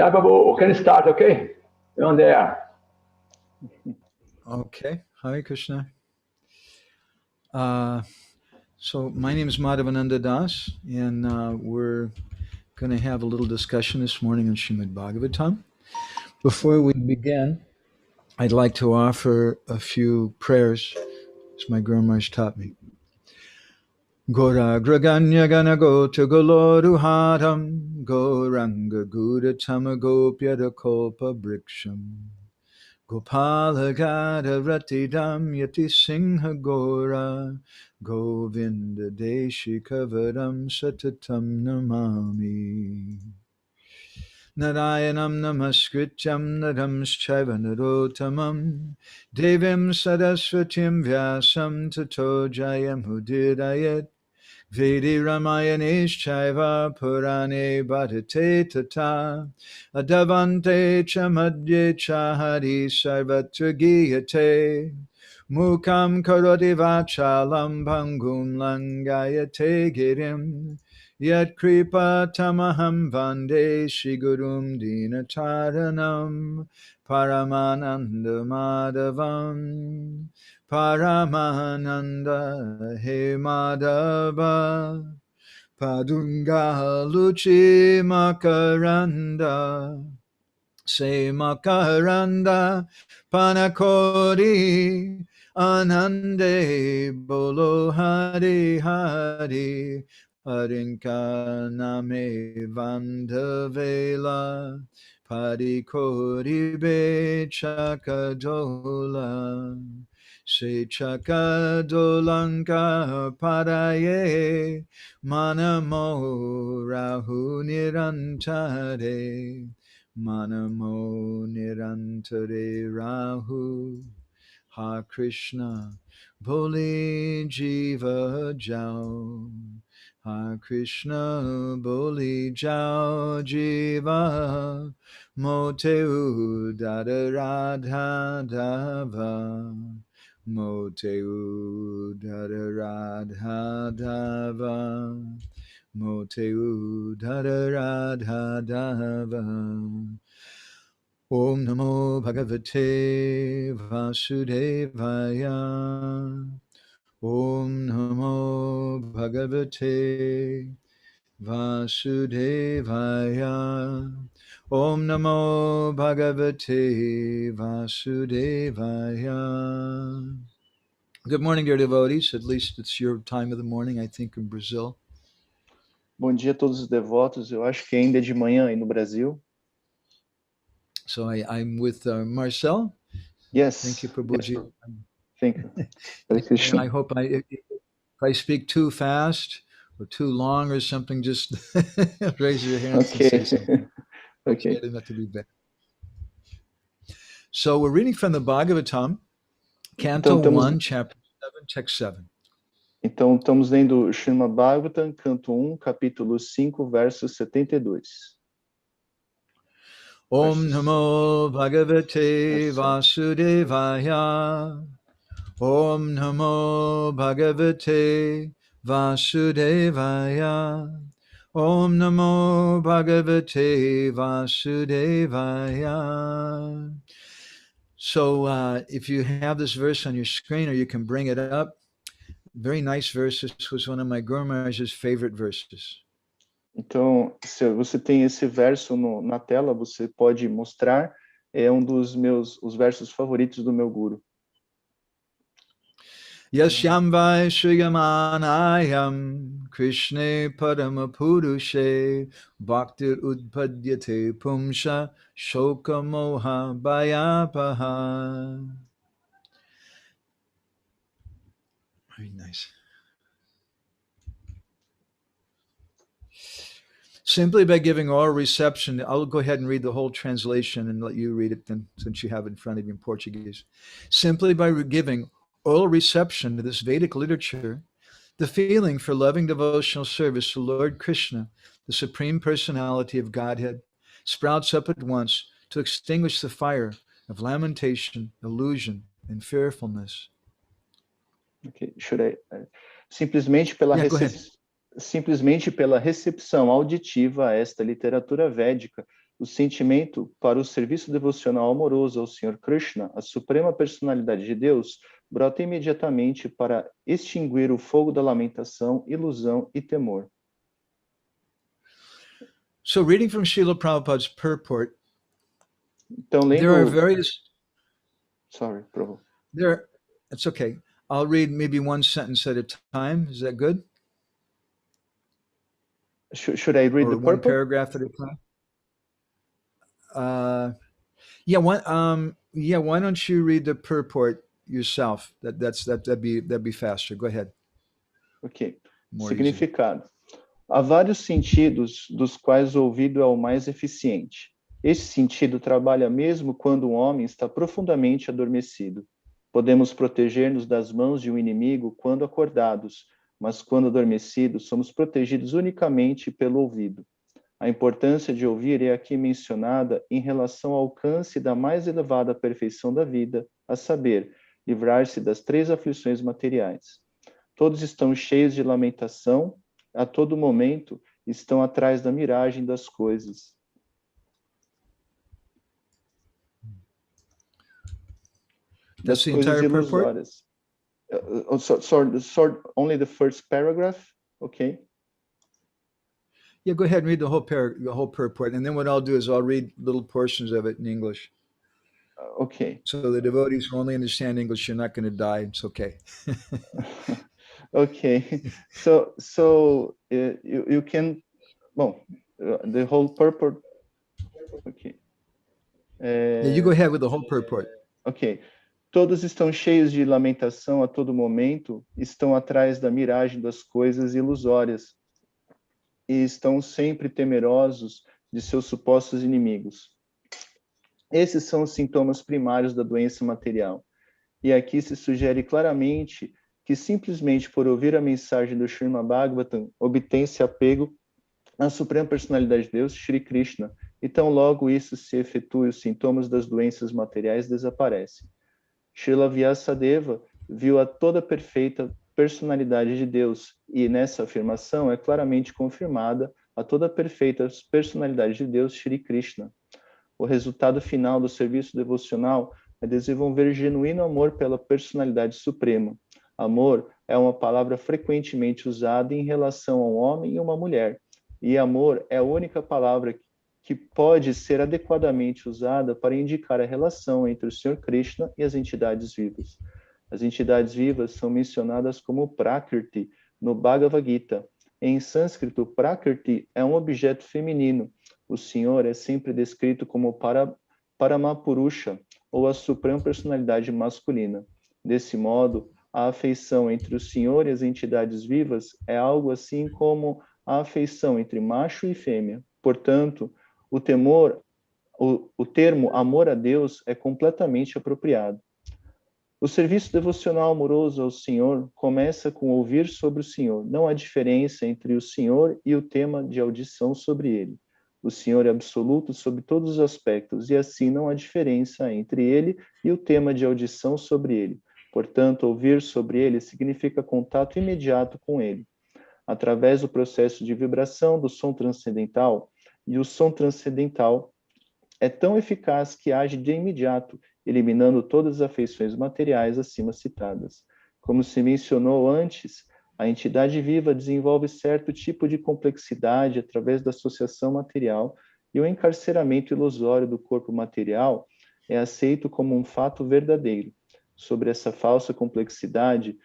Jayapataka, can start, okay? You're on there. Okay, Hare Krishna. So my name is Madhavananda Das, and we're going to have a little discussion this morning on Srimad Bhagavatam. Before we begin, I'd like to offer a few prayers, as my Guru Maharaj taught me. Gora Graganya Ganagota Goloruharam Goranga Guda Tamagopyada Kolpa Briksham Gopala Gada Ratidam Yati Singha Gora Govinda Deshikavadam Satatam Namami Narayanam Namaskrityam Nadam Shaivanadottamam Devim Saraswatim Vyasam Tato Jayam Udidayat Vedi Ramayanesh Chaiva Purane Bhadate Tata Adavante Chamadye Chahari Sarvatra Giyate Mukam Karoti Vachalam Bhangum Langayate Girim Yat Kripa Tamaham Vande Shigurum Dinataranam Paramananda Madhavam Paramananda He Madhava Padunga Luchi Makaranda Se Makaranda Panakori Anande Bolo Hari Hari Harinka Name Vandavela Padikori Be Chakadola Se Chakadolanka Padaye Manamo Rahu Nirantare Manamo Nirantare Rahu Ha Krishna Boli Jiva Jao Ha Krishna Boli Jao Jiva Moteu Dada Radha Dava Moteu Dada Radha Dava Moteu Dada Radha Dava Om Namo Bhagavate Vasudevaya Om Namo Bhagavate Vasudevaya Om Namo Bhagavate Vasudevaya. Good morning, dear devotees. At least it's your time of the morning, I think, in Brazil. Bom dia a todos os devotos. Eu acho que ainda é de manhã aí no Brasil. So I'm with Marcel. Yes. Thank you, Prabhuji. Yes. Thank you. And I hope if I speak too fast or too long or something, just raise your hand and say something. Okay. Not to be bad. So we're reading from the Bhagavatam, Canto 1, Chapter 7, Text 7. Então, estamos lendo o Srimad Bhagavatam, Canto 1, Capítulo 5, verso 72. Om Namo Bhagavate Vasudevaya. Om Namo Bhagavate Vasudevaya. Om Namo Bhagavate Vasudevaya. So if you have this verse on your screen or you can bring it up, very nice verse. This was one of my Guru Maharaj's favorite verses. Então, se você tem esse verso na tela, você pode mostrar. É um dos os versos favoritos do meu Guru. Yasyam vai shriyamanayam Krishne paramapurushe bhaktir udpadyate pumsha shoka moha bhayapaha. Very nice. Simply by giving oral reception, I'll go ahead and read the whole translation and let you read it then, since you have it in front of you in Portuguese. Simply by giving oral reception to this Vedic literature, the feeling for loving devotional service to Lord Krishna, the Supreme Personality of Godhead, sprouts up at once to extinguish the fire of lamentation, illusion, and fearfulness. Okay, should I? Simplesmente pela recepção auditiva a esta literatura védica, O sentimento para o serviço devocional amoroso ao Senhor Krishna, a suprema personalidade de Deus, brota imediatamente para extinguir o fogo da lamentação, ilusão e temor. So reading from Srila Prabhupada's purport, Então, there are lendo... various... Sorry, Prabhu. It's okay. I'll read maybe one sentence at a time. Is that good? Should I read or the one purport? paragraph at a time? Why don't you read the purport yourself? That'd be faster. Go ahead. Ok. More Significado. Há vários sentidos dos quais o ouvido é o mais eficiente. Este sentido trabalha mesmo quando um homem está profundamente adormecido. Podemos proteger-nos das mãos de um inimigo quando acordados, mas quando adormecidos, somos protegidos unicamente pelo ouvido. A importância de ouvir é aqui mencionada em relação ao alcance da mais elevada perfeição da vida, a saber, livrar-se das 3 aflições materiais. Todos estão cheios de lamentação, a todo momento estão atrás da miragem das coisas. Das coisas ilusórias. Sorry, only the first paragraph, okay? Yeah, go ahead and read the whole purport, and then what I'll do is I'll read little portions of it in English. Okay. So the devotees who only understand English, you're not going to die. It's okay. Okay. So you can, the whole purport. Okay. Yeah, you go ahead with the whole purport. Ok. Todos estão cheios de lamentação a todo momento, estão atrás da miragem das coisas ilusórias e estão sempre temerosos de seus supostos inimigos. Esses são os sintomas primários da doença material. E aqui se sugere claramente que simplesmente por ouvir a mensagem do Srimad Bhagavatam obtém-se apego à Suprema Personalidade de Deus, Shri Krishna. Então, logo isso se efetue, os sintomas das doenças materiais desaparecem. Srila Vyasadeva viu a toda perfeita personalidade de Deus e nessa afirmação é claramente confirmada a toda perfeita personalidade de Deus, Shri Krishna. O resultado final do serviço devocional é desenvolver genuíno amor pela personalidade suprema. Amor é uma palavra frequentemente usada em relação a um homem e uma mulher, e amor é a única palavra que pode ser adequadamente usada para indicar a relação entre o Senhor Krishna e as entidades vivas. As entidades vivas são mencionadas como Prakriti no Bhagavad Gita. Em sânscrito, Prakriti é um objeto feminino. O Senhor é sempre descrito como Paramapurusha, ou a suprema personalidade masculina. Desse modo, a afeição entre o Senhor e as entidades vivas é algo assim como a afeição entre macho e fêmea. Portanto, o termo amor a Deus é completamente apropriado. O serviço devocional amoroso ao Senhor começa com ouvir sobre o Senhor. Não há diferença entre o Senhor e o tema de audição sobre ele. O Senhor é absoluto sobre todos os aspectos, e assim não há diferença entre ele e o tema de audição sobre ele. Portanto, ouvir sobre ele significa contato imediato com ele. Através do processo de vibração do som transcendental, e o som transcendental é tão eficaz que age de imediato, eliminando todas as afeições materiais acima citadas. Como se mencionou antes, a entidade viva desenvolve certo tipo de complexidade através da associação material e o encarceramento ilusório do corpo material é aceito como um fato verdadeiro. Sobre essa falsa complexidade,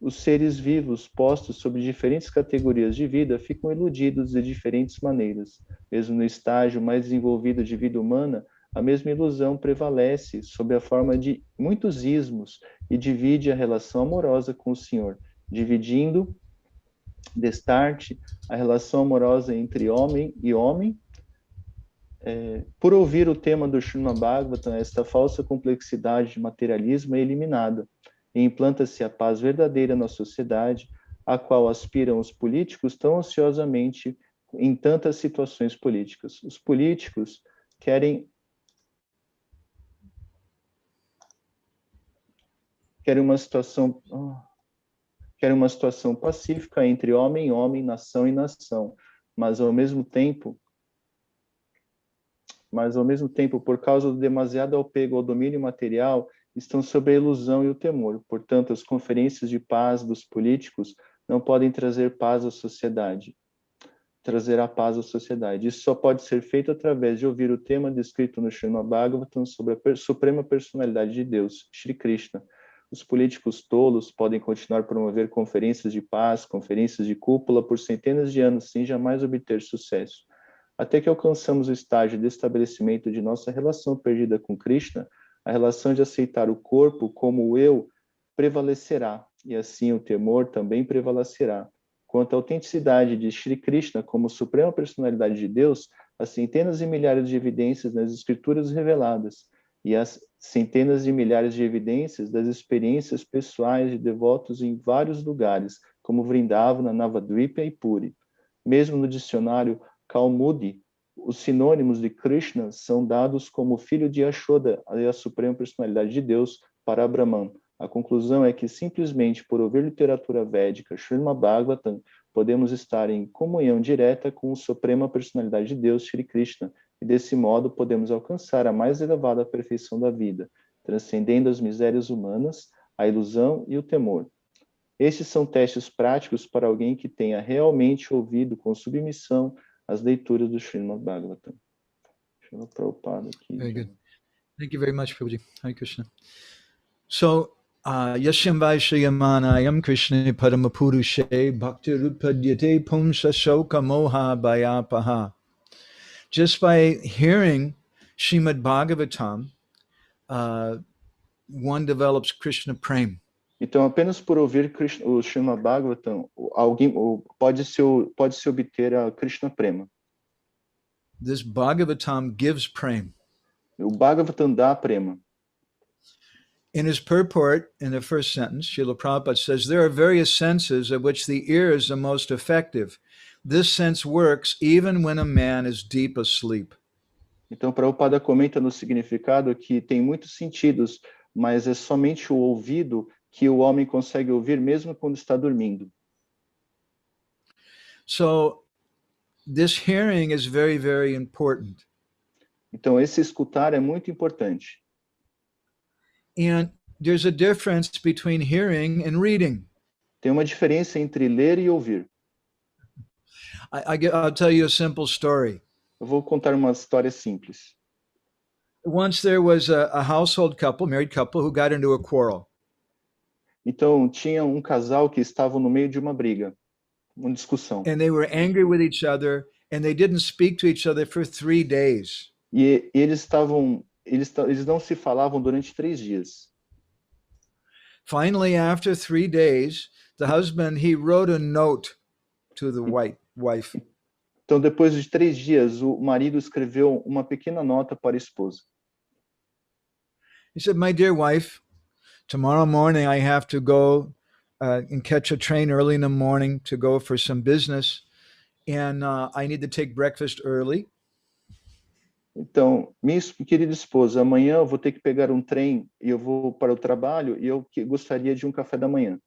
os seres vivos postos sobre diferentes categorias de vida ficam iludidos de diferentes maneiras. Mesmo no estágio mais desenvolvido de vida humana, a mesma ilusão prevalece sob a forma de muitos ismos e divide a relação amorosa com o Senhor, dividindo, destarte, a relação amorosa entre homem e homem. Por ouvir o tema do Srimad Bhagavatam, esta falsa complexidade de materialismo é eliminada e implanta-se a paz verdadeira na sociedade, a qual aspiram os políticos tão ansiosamente em tantas situações políticas. Os políticos querem uma situação pacífica entre homem e homem, nação e nação, mas ao mesmo tempo mas ao mesmo tempo, por causa do demasiado apego ao domínio material, estão sob a ilusão e o temor. Portanto, as conferências de paz dos políticos não podem trazer paz à sociedade. Trazer a paz à sociedade. Isso só pode ser feito através de ouvir o tema descrito no Srimad Bhagavatam sobre a suprema personalidade de Deus, Shri Krishna. Os políticos tolos podem continuar a promover conferências de paz, conferências de cúpula por centenas de anos sem jamais obter sucesso. Até que alcançamos o estágio de estabelecimento de nossa relação perdida com Krishna, a relação de aceitar o corpo como o eu prevalecerá, e assim o temor também prevalecerá. Quanto à autenticidade de Shri Krishna como suprema personalidade de Deus, há centenas e milhares de evidências nas escrituras reveladas, e há centenas de milhares de evidências das experiências pessoais de devotos em vários lugares, como Vrindavana, Navadvipa e Puri. Mesmo no dicionário Kaumudi, os sinônimos de Krishna são dados como filho de Yashoda, a suprema personalidade de Deus, para Brahman. A conclusão é que simplesmente por ouvir literatura védica, Srimad Bhagavatam, podemos estar em comunhão direta com a suprema personalidade de Deus, Shri Krishna, e desse modo podemos alcançar a mais elevada perfeição da vida, transcendendo as misérias humanas, a ilusão e o temor. Estes são testes práticos para alguém que tenha realmente ouvido com submissão as leituras do Srimad Bhagavatam. Deixa eu Prabhupada aqui. Very good. Thank you very much, Prabhuji. Hare Krishna. So, Yashyamvai Shayamanayam Krishna Paramapurushe Bhakti Rupadyate Pumsa Shoka Moha Bhayapaha. Just by hearing Srimad Bhagavatam, one develops Krishna Prem. Então, apenas por ouvir o Srimad Bhagavatam, alguém pode-se obter a Krishna Prema. This Bhagavatam gives Prem. O Bhagavatam dá prema. In his purport, in the first sentence, Srila Prabhupada says, there are various senses of which the ear is the most effective. This sense works even when a man is deep asleep. Então, Prabhupada comenta no significado que tem muitos sentidos, mas é somente o ouvido que o homem consegue ouvir mesmo quando está dormindo. So, this hearing is very, very important. Então, esse escutar é muito importante. And there's a difference between hearing and reading. Tem uma diferença entre ler e ouvir. I'll tell you a simple story. Eu vou contar uma história simples. Once there was a household couple, married couple, who got into a quarrel. Então, tinha um casal que estava no meio de uma briga, uma discussão. And they were angry with each other, and they didn't speak to each other for 3 days. E eles não se falavam durante 3 dias. Finally, after 3 days, the husband, he wrote a note to the wife. Então, depois de 3 dias, o marido escreveu uma pequena nota para a esposa. He said, "My dear wife, tomorrow morning I have to go and catch a train early in the morning to go for some business, and I need to take breakfast early." Então, minha querida esposa, amanhã eu vou ter que pegar um trem e eu vou para o trabalho e eu gostaria de um café da manhã.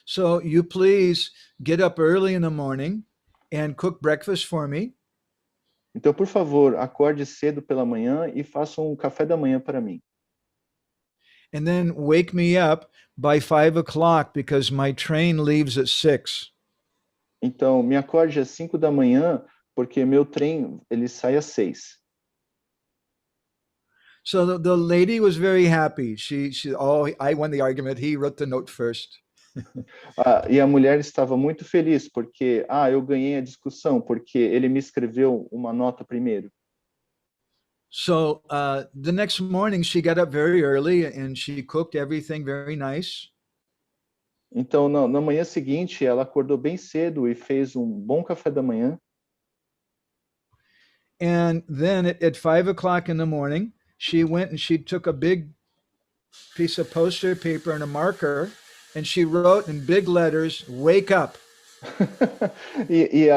So you please get up early in the morning and cook breakfast for me. Então, por favor, acorde cedo pela manhã e faça um café da manhã para mim. And then wake me up by 5 o'clock because my train leaves at 6. Então, me acorde às 5 da manhã porque meu trem ele sai às 6. So the lady was very happy. She I won the argument. He wrote the note first. E a mulher estava muito feliz porque eu ganhei a discussão porque ele me escreveu uma nota primeiro. So the next morning she got up very early and she cooked everything very nice. Então na manhã seguinte ela acordou bem cedo e fez um bom café da manhã. And then at 5 o'clock in the morning, she went and she took a big piece of poster paper and a marker, and she wrote in big letters, "Wake up." e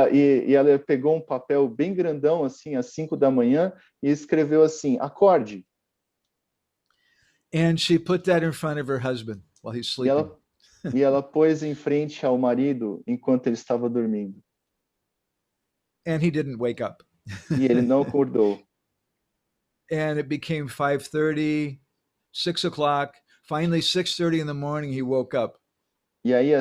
ela pegou um papel bem grandão, assim, às 5 da manhã, e escreveu assim, acorde. And she put that in front of her husband while he's sleeping. E ela pôs em frente ao marido enquanto ele estava dormindo. And he didn't wake up. E ele não acordou. And it became 5:30, 6 o'clock. Finally, 6:30 in the morning, he woke up. E aí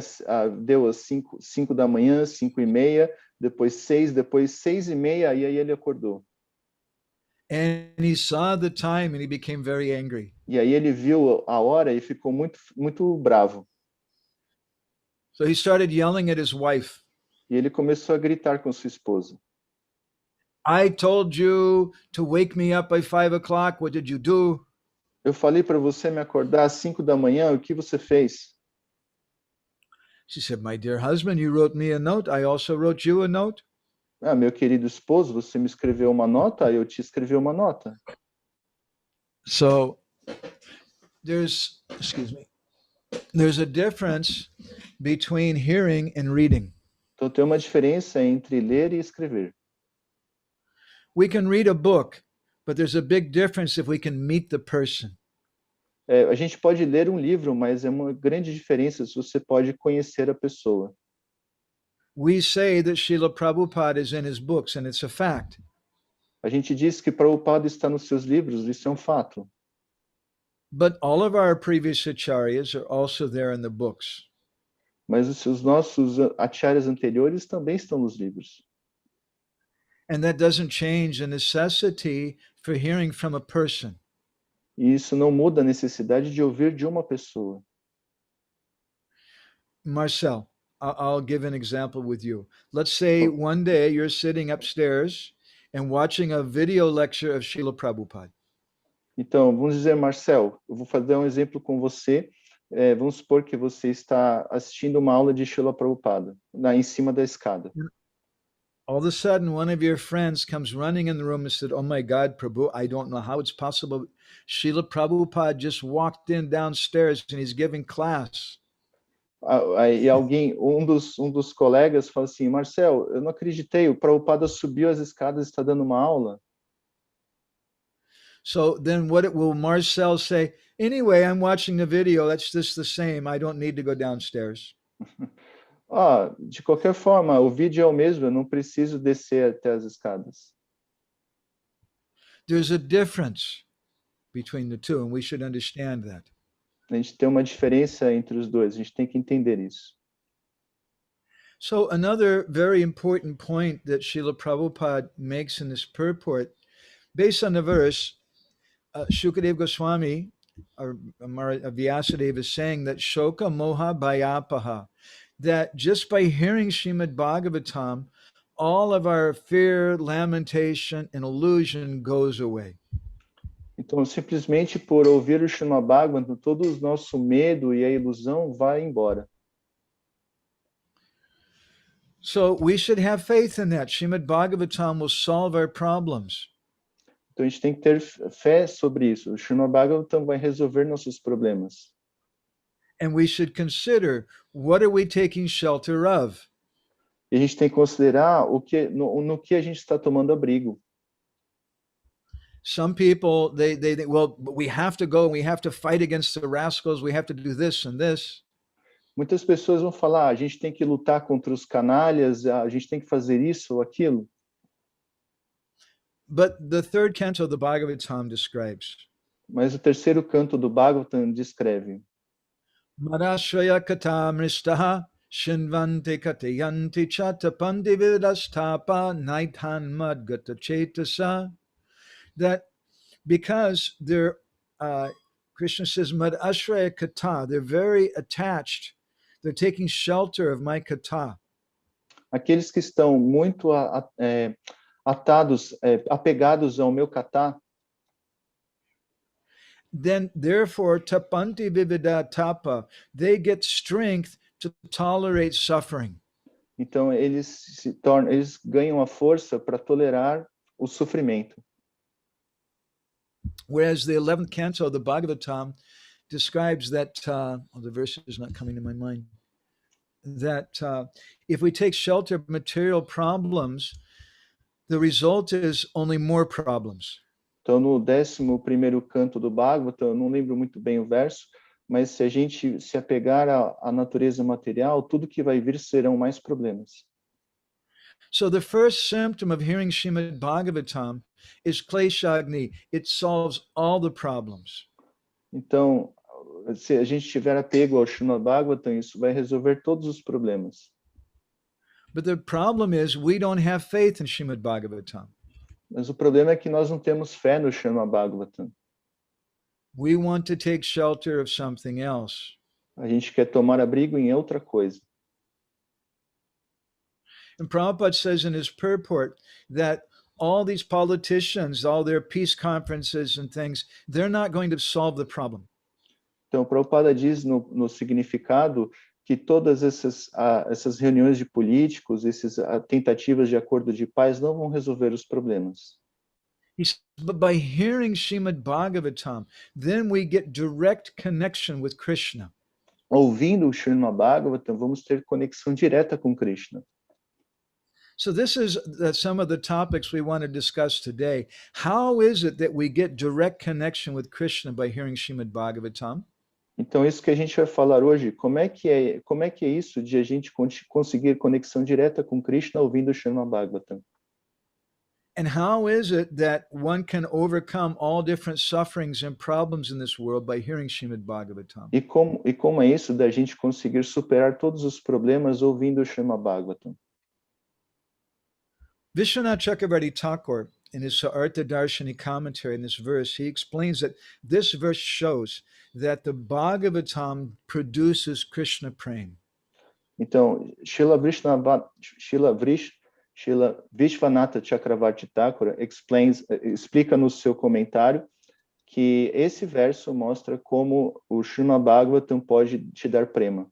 deu às 5 da manhã, 5:30, depois 6, depois 6:30, e aí ele acordou. And he saw the time and he became very angry. E aí ele viu a hora e ficou muito, muito bravo. So he started yelling at his wife. E ele começou a gritar com sua esposa. I told you to wake me up by 5 o'clock. What did you do? Eu falei para você me acordar às 5 da manhã, o que você fez? She said, my dear husband, you wrote me a note. I also wrote you a note. Ah, meu querido esposo, você me escreveu uma nota, eu te escrevi uma nota. So there's a difference between hearing and reading. Então tem uma diferença entre ler e escrever. We can read a book, but there's a big difference if we can meet the person. A gente pode ler um livro, mas é uma grande diferença se você pode conhecer a pessoa. We say that Srila Prabhupada is in his books, and it's a fact. A gente diz que Prabhupada está nos seus livros, isso é um fato. But all of our previous acharyas are also there in the books. Mas os nossos acharyas anteriores também estão nos livros. And that doesn't change the necessity for hearing from a person. E isso não muda a necessidade de ouvir de uma pessoa. Marcel, I'll give an example with you. Let's say one day you're sitting upstairs and watching a video lecture of Srila Prabhupada. Então, vamos dizer, Marcel, eu vou fazer um exemplo com você. Vamos supor que você está assistindo uma aula de Srila Prabhupada, em cima da escada. All of a sudden, one of your friends comes running in the room and said, oh my God, Prabhu, I don't know how it's possible. Srila Prabhupada just walked in downstairs and he's giving class. Aí alguém, um dos colegas fala assim, Marcel, eu não acreditei, o Prabhupada subiu as escadas e está dando uma aula. So then will Marcel say, anyway, I'm watching the video, that's just the same, I don't need to go downstairs. De qualquer forma, o vídeo é o mesmo, eu não preciso descer até as escadas. There's a difference between the two, and we should understand that. A gente tem uma diferença entre os dois, a gente tem que entender isso. So another very important point that Srila Prabhupada makes in this purport, based on the verse, Shukadeva Goswami, or Vyasadeva, is saying that Shoka Moha Bhayapaha, that just by hearing Srimad Bhagavatam, all of our fear, lamentation, and illusion goes away. Então, simplesmente por ouvir o Srimad Bhagavatam, todo o nosso medo e a ilusão vai embora. So we should have faith in that. Srimad Bhagavatam will solve our problems. Então, a gente tem que ter fé sobre isso. O Srimad Bhagavatam vai resolver nossos problemas. And we should consider, what are we taking shelter of? E a gente tem que considerar no que a gente está tomando abrigo. Some people, they think, well, we have to go and we have to fight against the rascals. We have to do this and this. Muitas pessoas vão falar, a gente tem que lutar contra os canalhas, a gente tem que fazer isso ou aquilo. But the third canto of the Bhagavatam describes. Mas o terceiro canto do Bhagavatam descreve. Madashraya kata mristaha shinvante katayanti chatapanti vidastapa naitan madgata chetasa. That because they're, Krishna says, Madashraya kata, they're very attached. They're taking shelter of my kata. Aqueles que estão muito apegados ao meu kata. Then therefore tapanti vivida tapa, they get strength to tolerate suffering. Então eles ganham a força para tolerar o sofrimento. Whereas the 11th canto of the Bhagavatam describes that, the verse is not coming to my mind, that if we take shelter of material problems, the result is only more problems. Então, no 11º canto do Bhagavatam, eu não lembro muito bem o verso, mas se a gente se apegar à natureza material, tudo que vai vir serão mais problemas. So the first symptom of hearing Srimad Bhagavatam is Kleshagni. It solves all the problems. Então, se a gente tiver apego ao Srimad Bhagavatam, isso vai resolver todos os problemas. But the problem is we don't have faith in Srimad Bhagavatam. Mas o problema é que nós não temos fé no Srimad Bhagavatam. We want to take shelter of something else. A gente quer tomar abrigo em outra coisa. And Prabhupada says in his purport that all these politicians, all their peace conferences and things, they're not going to solve the problem. Então, Prabhupada diz no significado que todas essas reuniões de políticos, essas tentativas de acordo de paz não vão resolver os problemas. He said, but by hearing Srimad Bhagavatam, then we get direct connection with Krishna. Ouvindo o Srimad Bhagavatam, vamos ter conexão direta com Krishna. So this is some of the topics we want to discuss today. How is it that we get direct connection with Krishna by hearing Srimad Bhagavatam? Então, isso que a gente vai falar hoje, como é que é isso de a gente conseguir conexão direta com Krishna ouvindo o Srimad Bhagavatam? And how is it that one can overcome all different sufferings and problems in this world by hearing Srimad Bhagavatam? E como é isso da gente conseguir superar todos os problemas ouvindo o Srimad Bhagavatam? Vishwanath Chakravarti Thakur, in his Saartha Darshani commentary in this verse, he explains that this verse shows that the Bhagavatam produces Krishna prema. Então, Srila Vishwanath Chakravarti Thakur explica no seu comentário que esse verso mostra como o Srimad Bhagavatam pode te dar prema.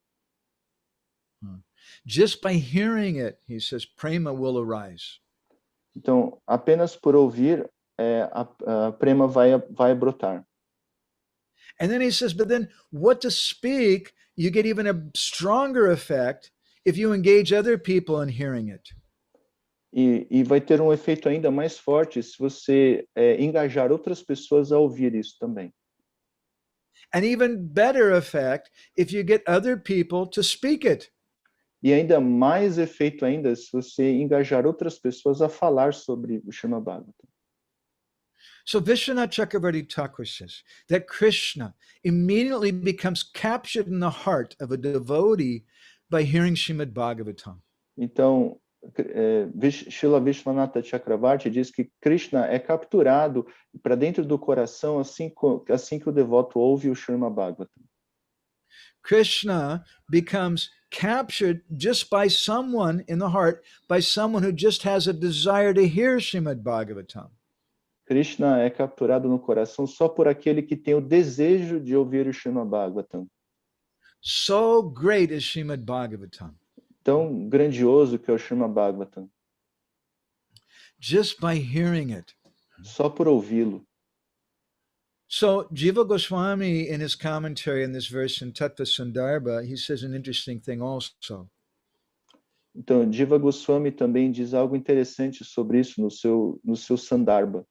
Just by hearing it, he says, prema will arise. Então, apenas por ouvir, a prema vai brotar. And then he says, but then what to speak, you get even a stronger effect if you engage other people in hearing it. E vai ter um efeito ainda mais forte se você engajar outras pessoas a ouvir isso também. An even better effect if you get other people to speak it. E ainda mais efeito ainda se você engajar outras pessoas a falar sobre o Srimad Bhagavatam. So Vishwanath Chakravarti Thakur says that Krishna immediately becomes captured in the heart of a devotee by hearing Srimad Bhagavatam. Então, Srila Vishwanath Chakravarti diz que Krishna é capturado para dentro do coração assim que o devoto ouve o Srimad Bhagavatam. Krishna becomes captured just by someone in the heart, by someone who just has a desire to hear Srimad Bhagavatam. Krishna é capturado no coração só por aquele que tem o desejo de ouvir o Srimad Bhagavatam. So great is Srimad Bhagavatam. Tão grandioso que é o Srimad Bhagavatam. Just by hearing it. Só por ouvi-lo. So Jiva Goswami, in his commentary on this verse in Tattva Sandarbha, he says an interesting thing also. Então, Jiva Goswami também diz algo interessante sobre isso no seu Sandarbha.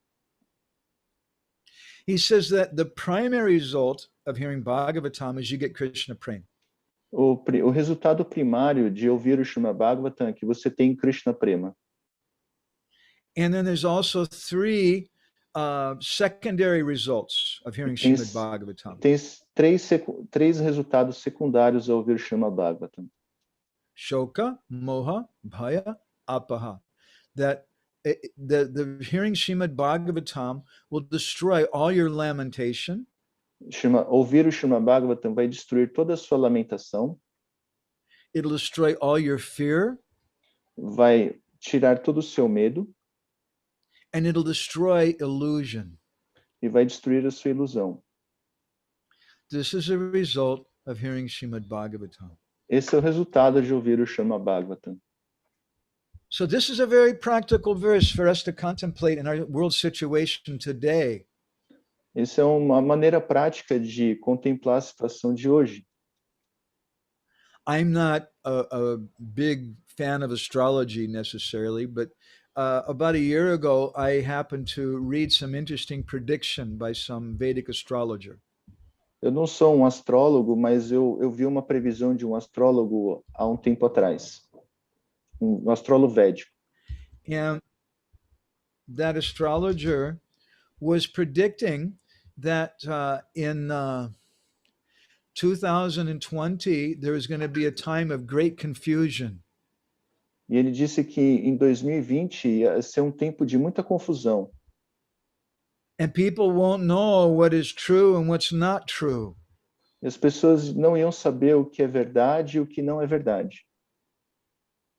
He says that the primary result of hearing Bhagavatam is you get Krishna prema. O resultado primário de ouvir o Srimad Bhagavatam é que você tem Krishna prema. And then there's also three secondary results of hearing Srimad Bhagavatam. Tem três resultados secundários ao ouvir o Srimad Bhagavatam. Shoka, Moha, Bhaya, Apaha. That the hearing Srimad Bhagavatam will destroy all your lamentation. Ouvir o Srimad Bhagavatam vai destruir toda a sua lamentação. It'll destroy all your fear. Vai tirar todo o seu medo. And it'll destroy illusion. E vai destruir a sua ilusão. This is a result of hearing Srimad Bhagavatam. Esse é o resultado de ouvir o Srimad Bhagavatam. So this is a very practical verse for us to contemplate in our world situation today. Essa é uma maneira prática de contemplar a situação de hoje. I'm not a big fan of astrology necessarily, but about a year ago, I happened to read some interesting prediction by some Vedic astrologer. Eu não sou um astrólogo, mas eu vi uma previsão de um astrólogo há um tempo atrás. Um astrólogo védico. And that astrologer was predicting that in 2020 there was going to be a time of great confusion. E ele disse que em 2020 ia ser um tempo de muita confusão. And people won't know what is true and what's not true. E as pessoas não iam saber o que é verdade e o que não é verdade.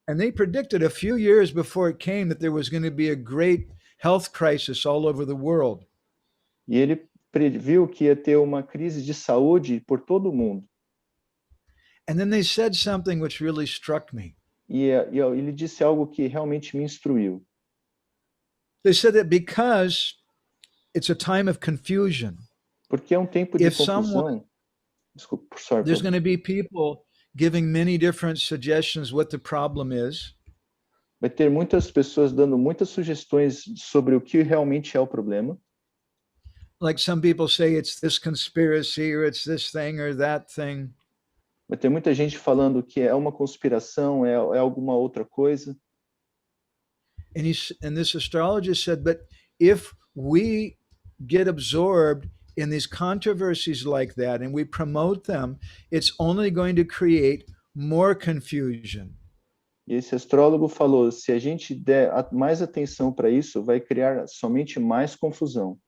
And they predicted a few years before it came that there was going to be a great health crisis all over the world. E ele previu que ia ter uma crise de saúde por todo o mundo. And then they said something which really struck me. E ele disse algo que realmente me instruiu. They said that because it's a time of confusion, Porque é um tempo de If confusão. someone- Desculpa, sorry. there's going to be people giving many different suggestions what the problem is. Vai ter muitas pessoas dando muitas sugestões sobre o que realmente é o problema. Like some people say it's this conspiracy or it's this thing or that thing. Vai ter muita gente falando que é uma conspiração, é alguma outra coisa. And this astrologist said, but if we get absorbed in these controversies like that and we promote them, it's only going to create more confusion. E esse astrólogo falou, se a gente der mais atenção para isso, vai criar somente mais confusão.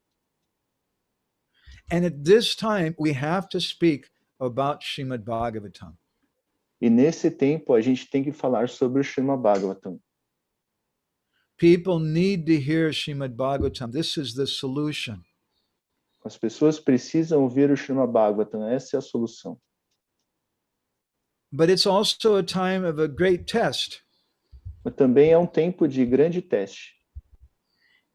And at this time, we have to speak about Srimad Bhagavatam. E nesse tempo, a gente tem que falar sobre o Srimad Bhagavatam. People need to hear Srimad Bhagavatam. This is the solution. As pessoas precisam ouvir o Srimad Bhagavatam, essa é a solução. But it's also a time of a great test. Mas também é um tempo de grande teste.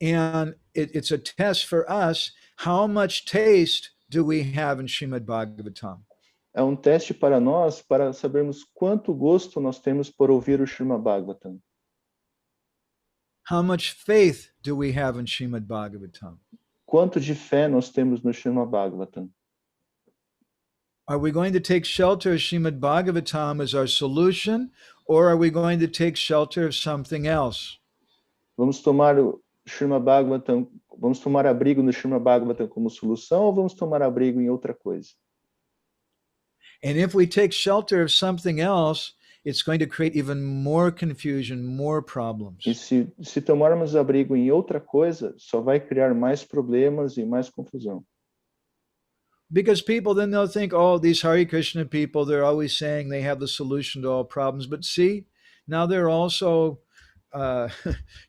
And it's a test for us. How much taste do we have in Srimad Bhagavatam? É um teste para nós, para sabermos quanto gosto nós temos por ouvir o Srimad Bhagavatam. How much faith do we have in Srimad Bhagavatam? Quanto de fé nós temos no Srimad Bhagavatam? Are we going to take shelter of Srimad Bhagavatam as our solution, or are we going to take shelter of something else? Vamos tomar o Srimad Bhagavatam, vamos tomar abrigo no Srimad Bhagavatam como solução ou vamos tomar abrigo em outra coisa? And if we take shelter of something else, it's going to create even more confusion, more problems. E se tomarmos abrigo em outra coisa, só vai criar mais problemas e mais confusão. Because people then they'll think, oh, these Hare Krishna people, they're always saying they have the solution to all problems. But see, now they're also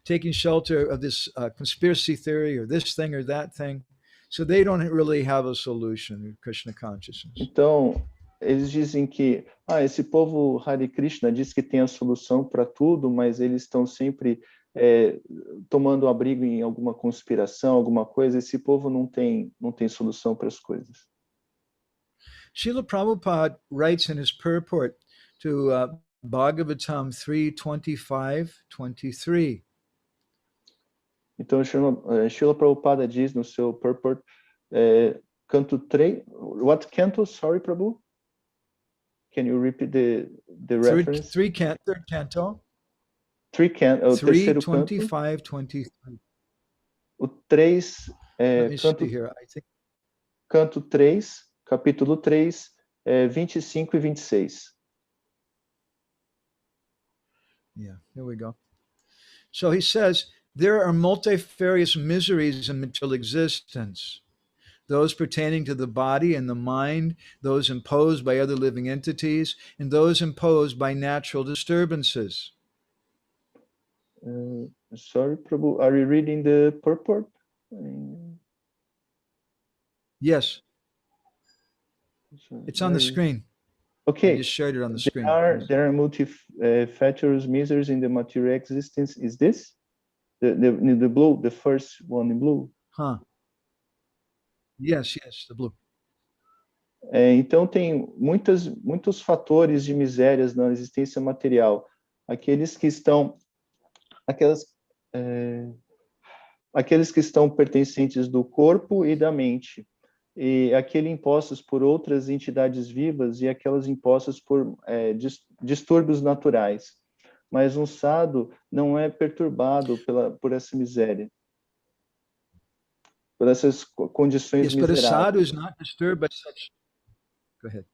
taking shelter of this conspiracy theory or this thing or that thing. So they don't really have a solution in Krishna consciousness. Então, eles dizem que esse povo Hare Krishna diz que tem a solução para tudo, mas eles estão sempre tomando abrigo em alguma conspiração, alguma coisa. Esse povo não tem solução para as coisas. Srila Prabhupada writes in his purport to Bhagavatam 3:25-23. Então, Srila Prabhupada diz no seu purport, canto 3, what canto? Sorry, Prabhu? Can you repeat the reference? Third canto. O terceiro canto. 3:25-23. O 3, Let me see here. I think canto 3, capítulo 3, 25 e 26. Yeah, here we go. So he says, there are multifarious miseries in material existence. Those pertaining to the body and the mind, those imposed by other living entities, and those imposed by natural disturbances. Sorry, Prabhu, are you reading the purport? Yes. It's on the screen. Okay. I just shared it on the screen. There are multifarious miseries in the material existence. Is this? The blue, the first one in blue? Huh. Yes, the blue. Então tem muitos fatores de misérias na existência material. Aqueles que estão pertencentes do corpo e da mente, e aqueles impostos por outras entidades vivas e aquelas impostas por distúrbios naturais. mas um sadhu não é perturbado por essa miséria, por essas condições Yes, but a sadhu miseráveis. is not disturbed by such. Go ahead.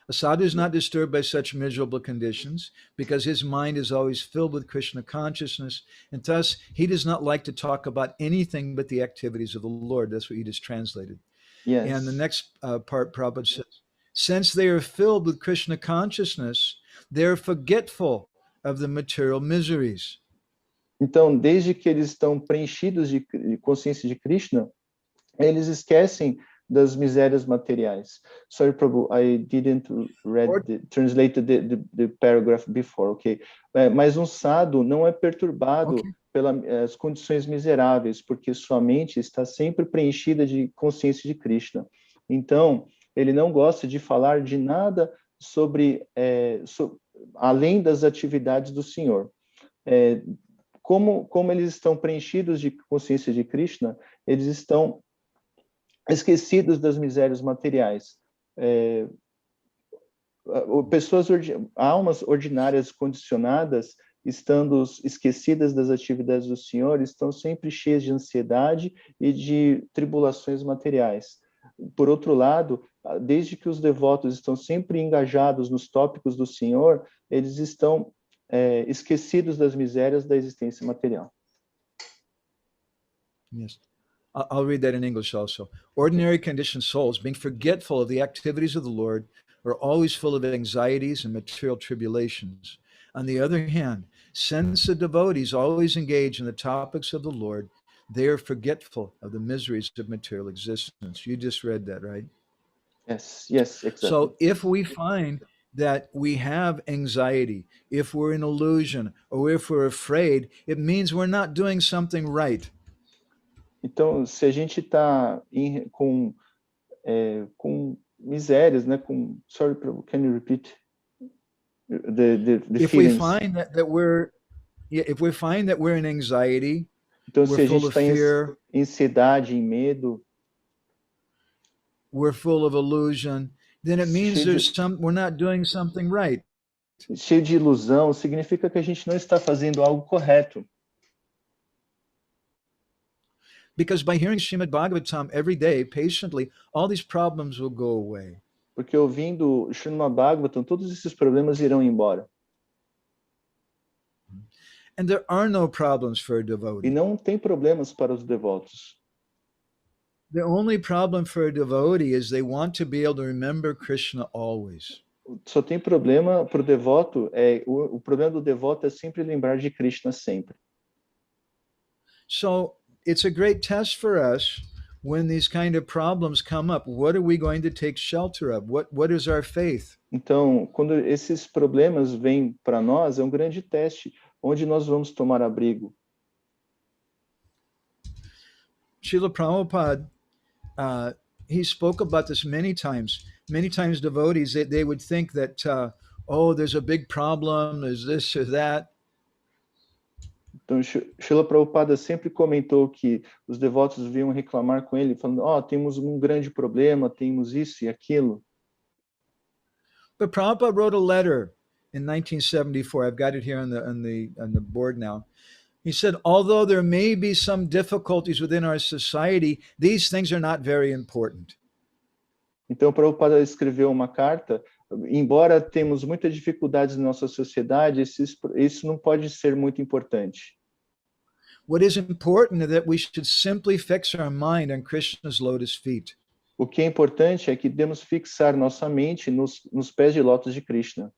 A sadhu is not disturbed by such miserable conditions because his mind is always filled with Krishna consciousness, and thus he does not like to talk about anything but the activities of the Lord. That's what you just translated. Yes. And the next part, Prabhupada says, since they are filled with Krishna consciousness, they are forgetful of the material miseries. Então, desde que eles estão preenchidos de consciência de Krishna, eles esquecem das misérias materiais. Sorry, Prabhu, I didn't translate the paragraph before, okay? Mas um sadhu não é perturbado pelas condições miseráveis, porque sua mente está sempre preenchida de consciência de Krishna. Então, ele não gosta de falar de nada além das atividades do Senhor. Como eles estão preenchidos de consciência de Krishna, eles estão esquecidos das misérias materiais. Almas ordinárias condicionadas, estando esquecidas das atividades do Senhor, estão sempre cheias de ansiedade e de tribulações materiais. Por outro lado, desde que os devotos estão sempre engajados nos tópicos do Senhor, eles estão esquecidos das misérias da existência material. Yes. I'll read that in English also. Ordinary conditioned souls, being forgetful of the activities of the Lord, are always full of anxieties and material tribulations. On the other hand, since the devotees always engage in the topics of the Lord, they are forgetful of the miseries of material existence. You just read that, right? Yes, exactly. So if we find that we have anxiety, if we're in illusion, or if we're afraid, it means we're not doing something right. Então, se a gente está com misérias, né? Sorry, can you repeat the if feelings? We find that we're, if we find that we're in anxiety, então, se a gente está em ansiedade, em medo, we're full of illusion, then it means we're not doing something right. Cheio de ilusão, significa que a gente não está fazendo algo correto. Because by hearing Srimad Bhagavatam every day, patiently, all these problems will go away. Porque ouvindo Srimad Bhagavatam, todos esses problemas irão embora. And there are no problems for a devotee. E não tem problemas para os devotos. The only problem for a devotee is they want to be able to remember Krishna always. Só tem problema para o devoto, o problema do devoto é sempre lembrar de Krishna sempre. So, it's a great test for us when these kind of problems come up. What are we going to take shelter of? What is our faith? Então, quando esses problemas vêm para nós, é um grande teste. Onde nós vamos tomar abrigo? Srila Prabhupada, he spoke about this many times. Many times devotees, they would think that, there's a big problem, there's this or that. Então, Srila Prabhupada sempre comentou que os devotos vinham reclamar com ele, falando, temos um grande problema, temos isso e aquilo. But Prabhupada wrote a letter in 1974. I've got it here on the board now. He said, although there may be some difficulties within our society, these things are not very important. Então, Prabhupada escreveu uma carta, embora temos muitas dificuldades na nossa sociedade, isso não pode ser muito importante. What is important is that we should simply fix our mind on Krishna's lotus feet. O que é importante é que devemos fixar nossa mente nos pés de lótus de Krishna.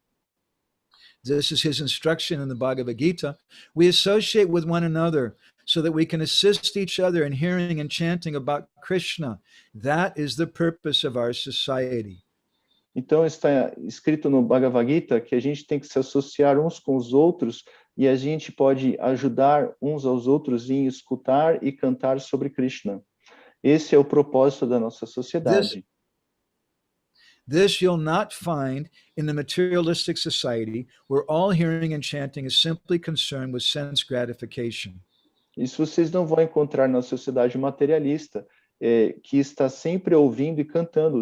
This is his instruction in the Bhagavad Gita. We associate with one another so that we can assist each other in hearing and chanting about Krishna. That is the purpose of our society. Então está escrito no Bhagavad Gita que a gente tem que se associar uns com os outros e a gente pode ajudar uns aos outros em escutar e cantar sobre Krishna. Esse é o propósito da nossa sociedade. This you'll not find in the materialistic society where all hearing and chanting is simply concerned with sense gratification. Isso vocês não vão encontrar na sociedade materialista, que está sempre ouvindo e cantando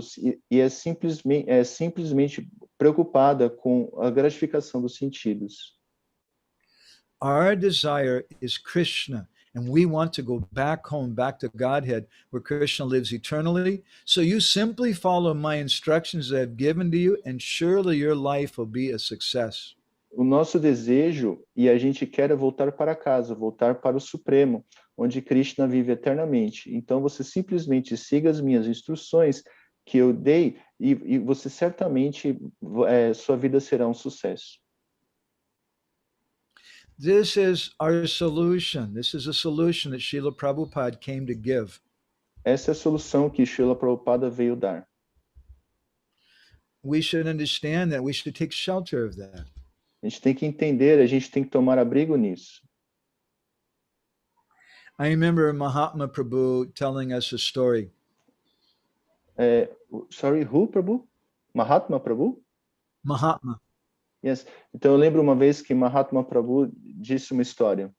e é simplesmente preocupada com a gratificação dos sentidos. our desire is Krishna, and we want to go back home, back to Godhead, where Krishna lives eternally. So you simply follow my instructions that I've given to you, and surely your life will be a success. O nosso desejo e a gente quer é voltar para casa, voltar para o Supremo, onde Krishna vive eternamente. Então você simplesmente siga as minhas instruções que eu dei e você certamente, sua vida será um sucesso. This is our solution. This is a solution that Srila Prabhupada came to give. Essa é a solução que Srila Prabhupada veio dar. We should understand that. We should take shelter of that. A gente tem que entender, a gente tem que tomar abrigo nisso. I remember Mahatma Prabhu telling us a story. Sorry, who, Prabhu? Mahatma Prabhu? Mahatma. Yes. Então eu lembro uma vez que Mahatma Prabhu disse uma história.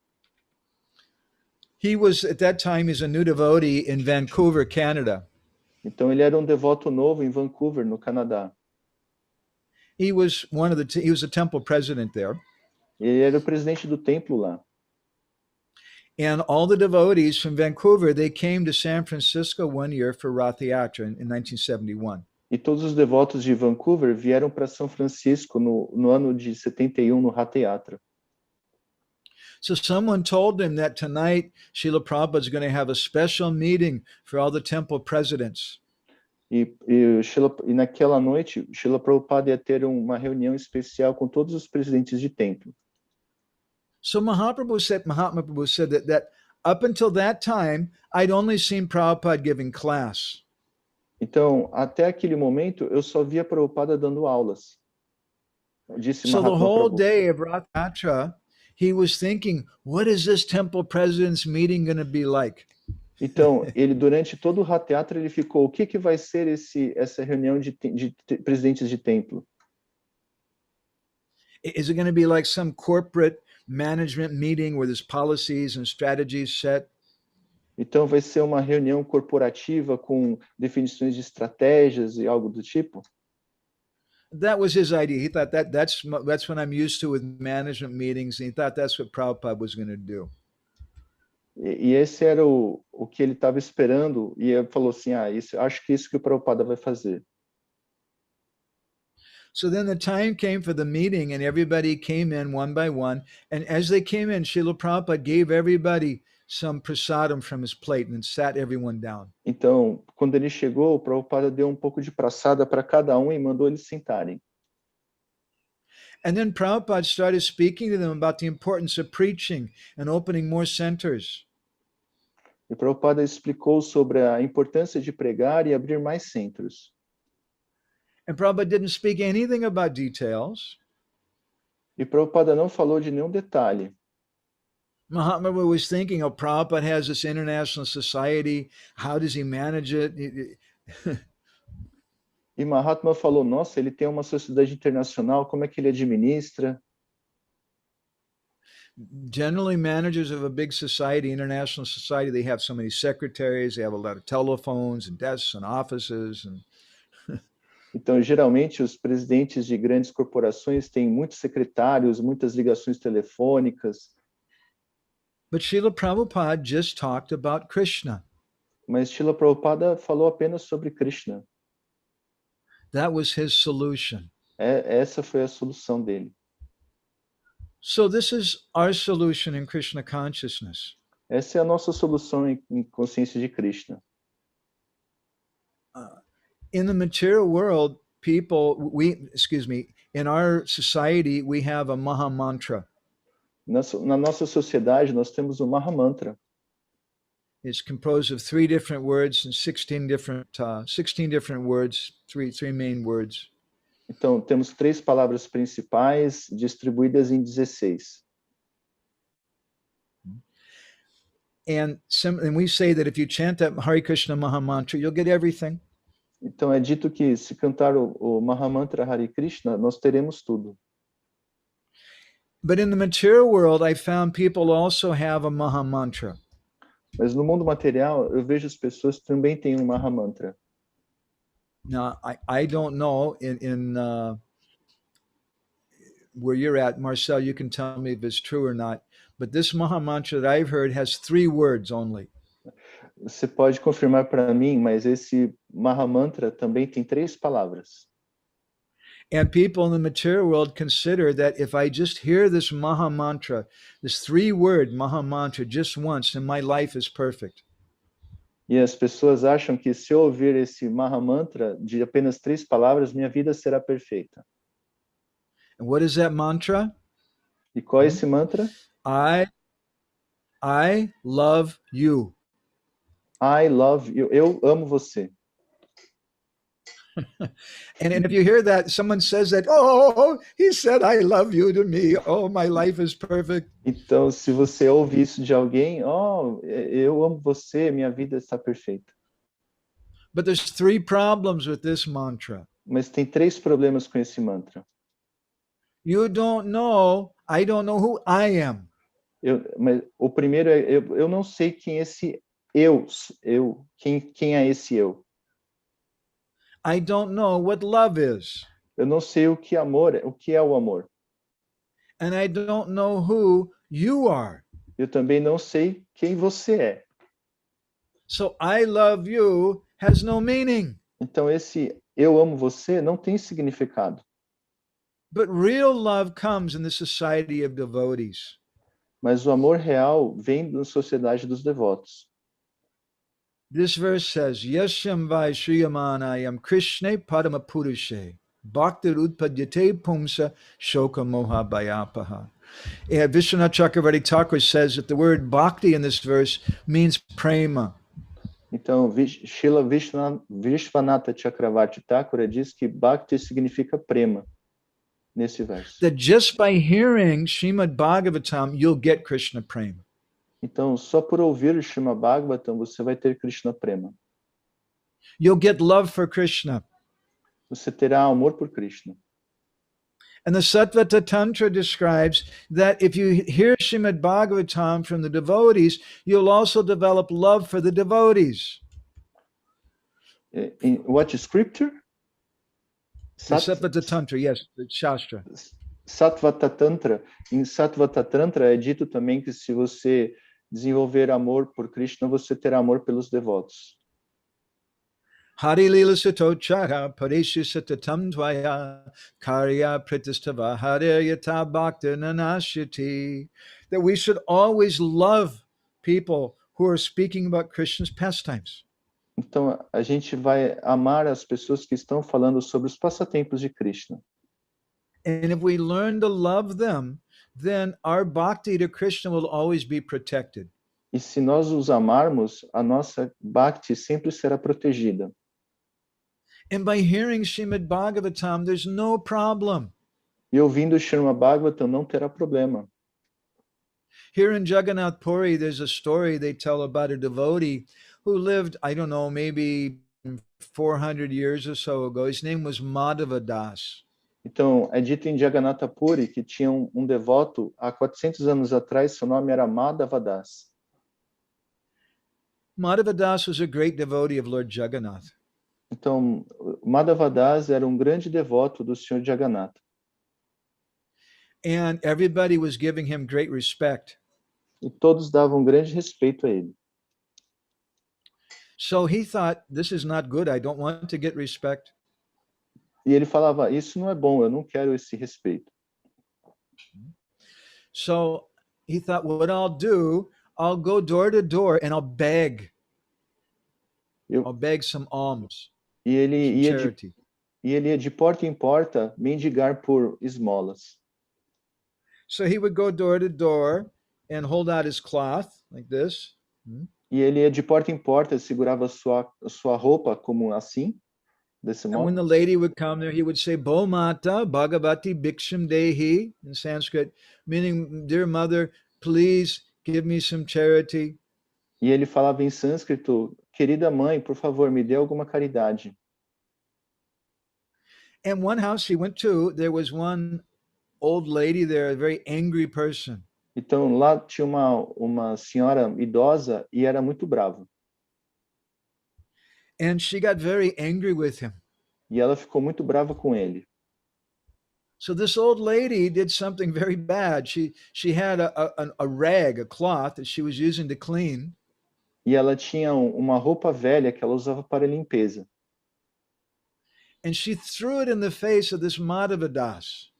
He was, at that time, he's a new devotee in Vancouver, Canada. Então ele era um devoto novo em Vancouver, no Canadá. He was he was a temple president there. Ele era o presidente do templo lá. And all the devotees from Vancouver, they came to San Francisco one year for Rath Yatra in 1971. E todos os devotos de Vancouver vieram para São Francisco no ano de 71 no Rath Yatra. So someone told him that tonight Srila Prabhupada is going to have a special meeting for all the temple presidents. E naquela noite, Srila Prabhupada ia ter uma reunião especial com todos os presidentes de templo. So Mahaprabhu said that up until that time, I'd only seen Prabhupada giving class. Então, até aquele momento, eu só via Prabhupada dando aulas. Disse So Mahatma the whole Prabhu. day of Rath Yatra, he was thinking, what is this temple president's meeting going to be like? Então, ele durante todo o Rath Yatra, ele ficou, o que vai ser essa reunião de presidentes de templo? Is it going to be like some corporate management meeting where there's policies and strategies set? Então, vai ser uma reunião corporativa com definições de estratégias e algo do tipo? That was his idea. He thought that's what I'm used to with management meetings, and he thought that's what Prabhupada was going to do. E esse era o que ele estava esperando, e ele falou assim, acho que isso que o Prabhupada vai fazer. So then the time came for the meeting, and everybody came in one by one, and as they came in, Srila Prabhupada gave everybody some prasadam from his plate and sat everyone down. Então, quando ele chegou, o Prabhupada deu um pouco de praçada para cada um e mandou eles sentarem. And then Prabhupada started speaking to them about the importance of preaching and opening more centers. E Prabhupada explicou sobre a importância de pregar e abrir mais centros. And Prabhupada didn't speak anything about details. E Prabhupada não falou de nenhum detalhe. Mahatma was thinking, Prabhupada has this international society. How does he manage it? E Mahatma falou, nossa, ele tem uma sociedade internacional, como é que ele administra? Generally, managers of a big society, international society, they have so many secretaries, they have a lot of telephones and desks and offices. Então, geralmente, os presidentes de grandes corporações têm muitos secretários, muitas ligações telefônicas. But Srila Prabhupada just talked about Krishna. Mas Srila Prabhupada falou apenas sobre Krishna. That was his solution. Essa foi a solução dele. So this is our solution in Krishna consciousness. Essa é a nossa solução em consciência de Krishna. In the material world, in our society, we have a Maha Mantra. Na nossa sociedade, nós temos o Maha Mantra. It's composed of 3 different words and 16 different words, three main words. Então, temos 3 palavras principais distribuídas em 16. And we say that if you chant that Hare Krishna Maha Mantra, you'll get everything. Então, é dito que se cantar o Maha Mantra Hare Krishna, nós teremos tudo. But in the material world, I found people also have a Maha Mantra. Mas no mundo material, eu vejo as pessoas que também têm um Maha Mantra. Now, I don't know where you're at, Marcel, you can tell me if it's true or not. But this Maha Mantra that I've heard has 3 words only. Você pode confirmar para mim, mas esse Mahamantra também tem 3 palavras. And people in the material world consider that if I just hear this Maha Mantra, this 3-word Maha Mantra just once, then my life is perfect. E as pessoas acham que se eu ouvir esse Mahamantra de apenas 3 palavras, minha vida será perfeita. And what is that mantra? E qual é esse mantra? I love you. I love you. Eu amo você. And if you hear that, someone says that, oh, he said, I love you to me. Oh, my life is perfect. Então, se você ouve isso de alguém, eu amo você, minha vida está perfeita. But there's 3 problems with this mantra. Mas tem 3 problemas com esse mantra. You don't know, I don't know who I am. Mas o primeiro é, eu não sei quem é esse quem é esse eu. I don't know what love is. Eu não sei o que é o amor. And I don't know who you are. Eu também não sei quem você é. So I love you has no meaning. Então esse eu amo você não tem significado. But real love comes in the society of devotees. Mas o amor real vem da sociedade dos devotos. This verse says, Yasyam vai Shriyamanayam Krishne Padama Purushe Bhaktir Utpadyate Pumsa Shoka Moha Bhayapaha. And Vishwanath Chakravarti Thakur says that the word bhakti in this verse means prema. Então, Srila Vishwanatha Chakravarti Thakur diz que bhakti significa prema nesse verso. That just by hearing Srimad Bhagavatam, you'll get Krishna prema. Então, só por ouvir o Srimad Bhagavatam, você vai ter Krishna prema. You'll get love for Krishna. Você terá amor por Krishna. And the Sattvata Tantra describes that if you hear Srimad Bhagavatam from the devotees, you'll also develop love for the devotees. In what scripture? The Sattvata Tantra, yes, the Shastra. Sattvata Tantra. Em Sattvata Tantra é dito também que se você desenvolver amor por Krishna, você terá amor pelos devotos. Hari lila satochara pareshi satatam tvaya karya pritistava hare yata bhakta nanashiti. That we should always love people who are speaking about Krishna's pastimes. Então, a gente vai amar as pessoas que estão falando sobre os passatempos de Krishna. And if we learn to love them, then our bhakti to Krishna will always be protected. E se nós os amarmos, a nossa bhakti sempre será protegida. And by hearing Srimad Bhagavatam, there's no problem. E ouvindo o Srimad Bhagavatam não terá problema. Here in Jagannath Puri, there's a story they tell about a devotee who lived, I don't know, maybe 400 years or so ago. His name was Madhavananda. Então, é dito em Jagannatha Puri que tinha um devoto há 400 anos atrás, seu nome era Madhavananda. Madhavananda was a great devotee of Lord Jagannath. Então, Madhavananda era um grande devoto do Senhor Jagannatha. And everybody was giving him great respect. E todos davam grande respeito a ele. So he thought, this is not good. I don't want to get respect. E ele falava, isso não é bom, eu não quero esse respeito. So he thought, what I'll do, I'll go door to door and I'll beg. I'll beg some alms. E ele ia de porta em porta mendigar por esmolas. So he would go door to door and hold out his cloth like this. E ele ia de porta em porta, segurava sua roupa como assim, desse modo. And when the lady would come there, he would say, Bo Mata Bhagavati Bhiksham Dehi, in Sanskrit, meaning, dear mother, please give me some charity. E ele falava em sânscrito, querida mãe, por favor, me dê alguma caridade. And one house he went to, there was one old lady there, a very angry person. Então, lá tinha uma senhora idosa e era muito brava. And she got very angry with him. E ela ficou muito brava com ele. So this old lady did something very bad. She had a rag, a cloth that she was using to clean. E ela tinha uma roupa velha que ela usava para limpeza. And she threw it in the face of this Madhavadas.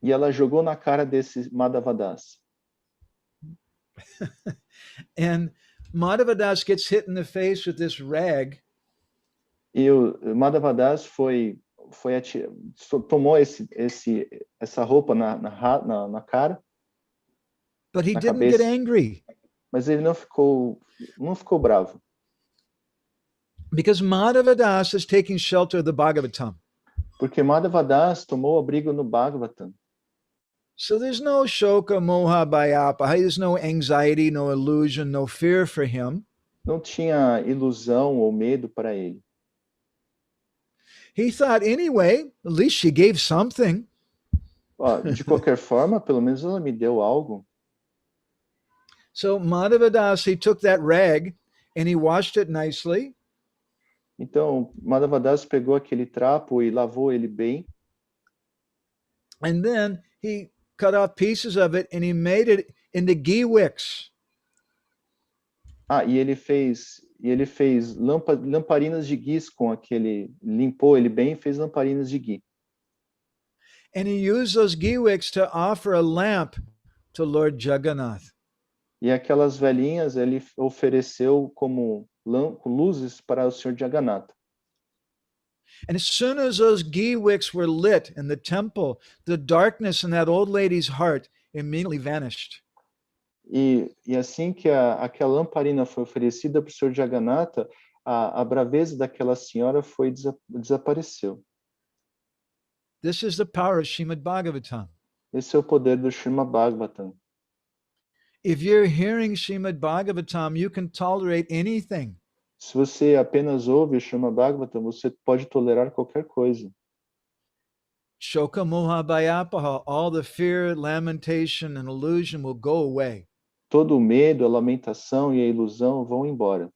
E ela jogou na cara desse Madhavadas. And Madhavadas gets hit in the face with this rag. E o Madhavadas tomou essa roupa na cara. But he na didn't cabeça, get angry. Mas ele não ficou bravo. Because Madhavadas is taking shelter of the Bhagavatam. Porque Madhavadas tomou abrigo no Bhagavatam. So there's no shoka, moha, bhayapa. There's no anxiety, no illusion, no fear for him. Não tinha ilusão ou medo para ele. He thought, anyway, at least she gave something. De qualquer forma, pelo menos ela me deu algo. So Madhavadas, he took that rag and he washed it nicely. Então, Madhavadas pegou aquele trapo e lavou ele bem. And then he cut off pieces of it and he made it into ghee wicks. E ele fez lamparinas de ghee com aquele, limpou ele bem e fez lamparinas de ghee. And he used those ghee wicks to offer a lamp to Lord Jagannath. E aquelas velhinhas ele ofereceu como luzes para o Senhor Jagannatha. And as soon as those ghee wicks were lit in the temple, the darkness in that old lady's heart immediately vanished. E assim que aquela lamparina foi oferecida para o Senhor Jagannatha, a braveza daquela senhora desapareceu. This is the power of Srimad Bhagavatam. Esse é o poder do Srimad Bhagavatam. If you're hearing Srimad Bhagavatam, you can tolerate anything. Se você apenas ouve o Srimad Bhagavatam, você pode tolerar qualquer coisa. Shoka moha bhayapaha, all the fear, lamentation, and illusion will go away. Todo o medo, a lamentação e a ilusão vão embora.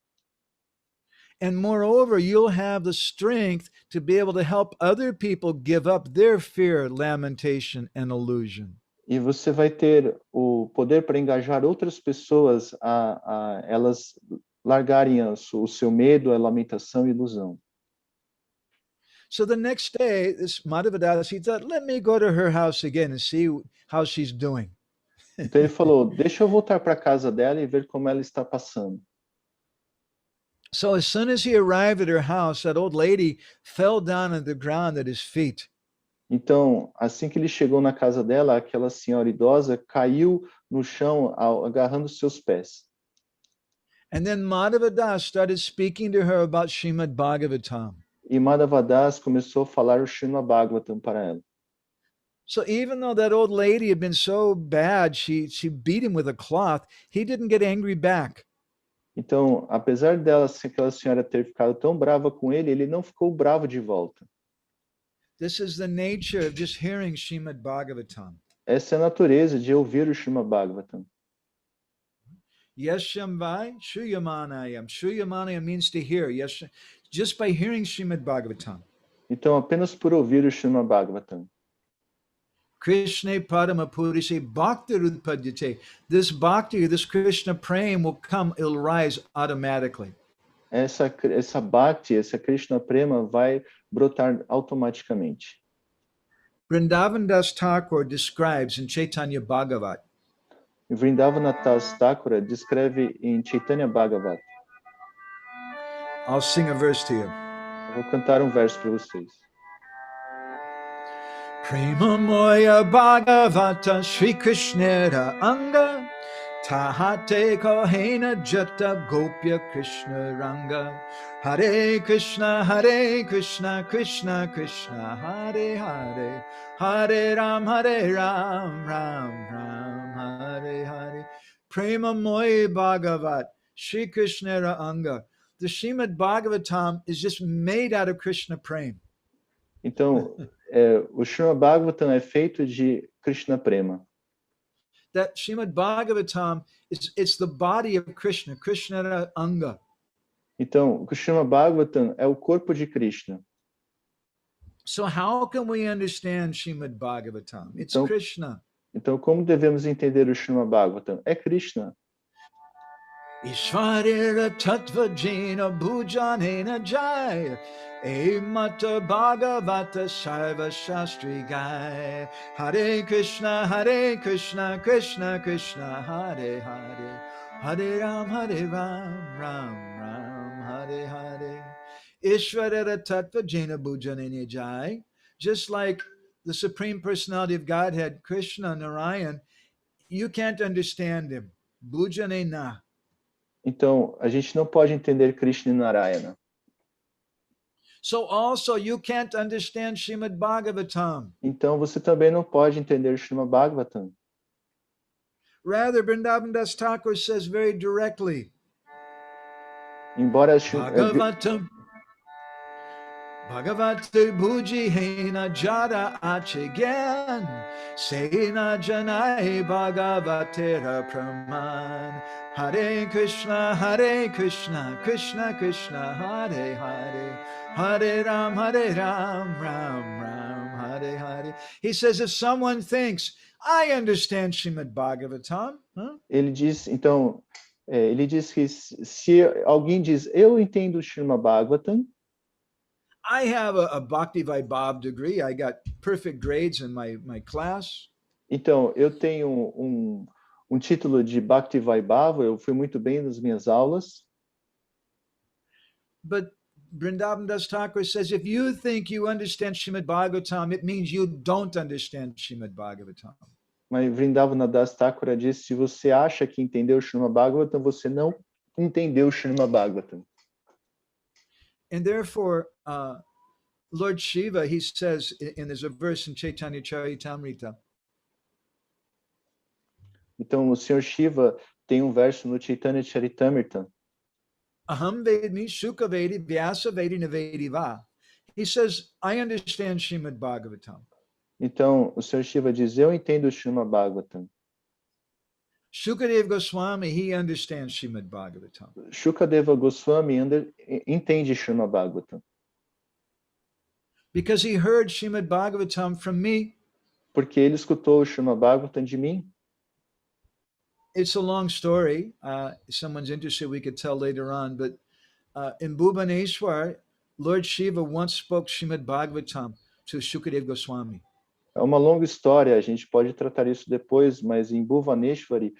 And moreover, you'll have the strength to be able to help other people give up their fear, lamentation, and illusion. E você vai ter o poder para engajar outras pessoas a elas largarem o seu medo, a lamentação e ilusão. So the next day, this Madhavadas, he thought, let me go to her house again and see how she's doing. Então ele falou, deixa eu voltar para a casa dela e ver como ela está passando. So as soon as he arrived at her house, that old lady fell down on the ground at his feet. Então, assim que ele chegou na casa dela, aquela senhora idosa caiu no chão agarrando seus pés. And then Madhavadas started speaking to her about Srimad Bhagavatam. E Madhavadas começou a falar o Srimad Bhagavatam para ela. So even though that old lady had been so bad, she beat him with a cloth, he didn't get angry back. Então, apesar aquela senhora ter ficado tão brava com ele, ele não ficou bravo de volta. This is the nature of just hearing Srimad Bhagavatam. Essa é a natureza de ouvir o Srimad Bhagavatam. Yashamvai Shuyamanayam. Shuyamanayam means to hear. Yes, just by hearing Srimad Bhagavatam. Então, apenas por ouvir o Srimad Bhagavatam. Krishna Padama Purise Bhakti Rudpadyate. This Bhakti, this Krishna Prem will come, it'll rise automatically. Essa Bhakti, essa Krishna Prema vai brotar automaticamente. Vrindavan Das Thakur describes in Chaitanya Bhagavat. Vrindavana Das Thakura descreve em Chaitanya Bhagavat. I'll sing a verse to you. Eu vou cantar verso para vocês. Prema Moya Bhagavata Shri Krishnera Anga Tahate Kohena Jata Gopya Krishna Ranga Hare Krishna Krishna Krishna Hare Hare Hare Ram Ram Ram Hare Hare Prema Moya Bhagavat Shri Krishnera Anga. The Srimad Bhagavatam is just made out of Krishna Prem. Então, o Srimad Bhagavatam é feito de Krishna Prema. That Srimad Bhagavatam, it's the body of Krishna, Krishna Anga. Então, o Srimad Bhagavatam é o corpo de Krishna. So how can we understand Srimad Bhagavatam? It's Então, Krishna. Então, como devemos entender o Srimad Bhagavatam? É Krishna. Ishvarira tattva jena bhujanena jai mata bhagavata sarva shastri gai Hare Krishna Krishna Krishna Hare Hare Hare Ram Ram Hare Hare Ishvarira tattva jena bhujanena jai. Just like the Supreme Personality of Godhead, Krishna Narayan, you can't understand him. Bhujanena. Então, a gente não pode entender Krishna e Narayana. So also you can't understand Srimad Bhagavatam. Então, você também não pode entender o Srimad Bhagavatam. Rather, Vrindavan Thakur says very directly, Embora Bhagavate Bhuji Hena Jada Achigan Sena Janai Bhagavatera Praman Hare Krishna Krishna Krishna Hare Hare Hare Ram Ram Hare Hare. He says if someone thinks, I understand Srimad Bhagavatam, ele diz, então, ele diz que se alguém diz, eu entendo o Srimad Bhagavatam, I have a Bhakti Vaibhav degree. I got perfect grades in my class. Então, eu tenho um título de Bhakti Vaibhava, eu fui muito bem nas minhas aulas. But Vrindavan Das Thakur says, if you think you understand Srimad Bhagavatam, it means you don't understand Srimad Bhagavatam. Mas Vrindavan Das Thakur disse, se você acha que entendeu o Srimad Bhagavatam, você não entendeu o Srimad Bhagavatam. And therefore, Lord Shiva, he says, and there's a verse in Chaitanya Charitamrita. Então, o Senhor Shiva tem um verso no Chaitanya Charitamrita. Aham Vedmi Shuka Vedi Vyasa Vedi Navedi Va. He says, I understand Srimad Bhagavatam. Então, o Senhor Shiva diz, eu entendo o Srimad Bhagavatam. Shukadeva Goswami, he understands Srimad Bhagavatam. Shukadeva Goswami entende Srimad Bhagavatam. Because he heard Srimad Bhagavatam from me. Porque ele escutou o Srimad Bhagavatam de mim. It's a long story. If someone's interested, we could tell later on. But in Bhubaneswar, Lord Shiva once spoke Srimad Bhagavatam to Shukadeva Goswami. É uma longa história, a gente pode tratar isso depois, mas em Bhuvaneshwari,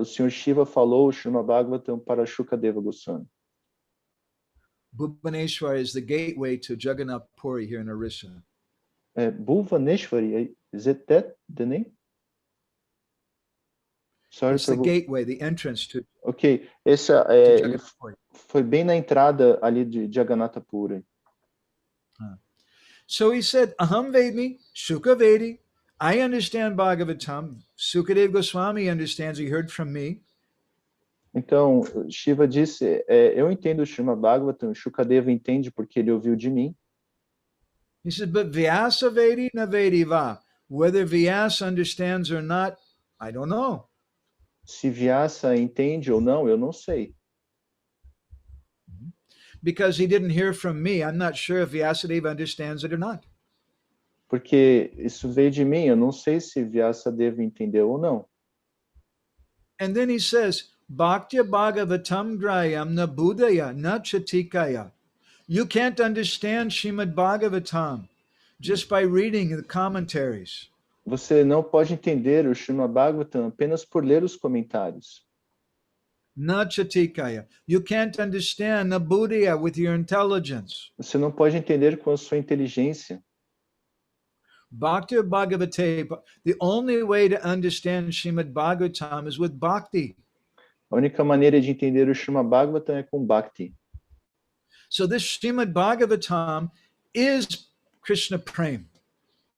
o Senhor Shiva falou o Srimad Bhagavatam para Shukadeva Goswami. Bhubaneswar is the gateway to Jagannath Puri here in Orissa. Bhuvaneshwari, is it that the name? Sorry, it's the gateway, the entrance to. Ok, essa foi bem na entrada ali de Jagannatha Puri. So he said, Aham Vedmi, Shuka Vedi. I understand Bhagavatam. Sukadeva Goswami understands. He heard from me. Então, Shiva disse, eu entendo o Srimad Bhagavatam, Shukadeva entende porque ele ouviu de mim. He said, but Vyasa Vedi na Vedi va. Whether Vyasa understands or not, I don't know. Se Vyasa entende ou não, eu não sei. Because he didn't hear from me, I'm not sure if Vyasadeva understands it or not. Porque isso veio de mim, eu não sei se Vyasadeva entendeu ou não. And then he says, Bhaktya Bhagavatam Grayam na Buddhaya na Chatikaya. You can't understand Srimad Bhagavatam just by reading the commentaries. Você não pode entender o Srimad Bhagavatam apenas por ler os comentários. Na Chatikaya. You can't understand na Buddhaya with your intelligence. Você não pode entender com a sua inteligência. Bhakti Bhagavate, the only way to understand Srimad Bhagavatam is with Bhakti. A única maneira de entender o Srimad Bhagavatam é com Bhakti. So this Srimad Bhagavatam is Krishna Prema.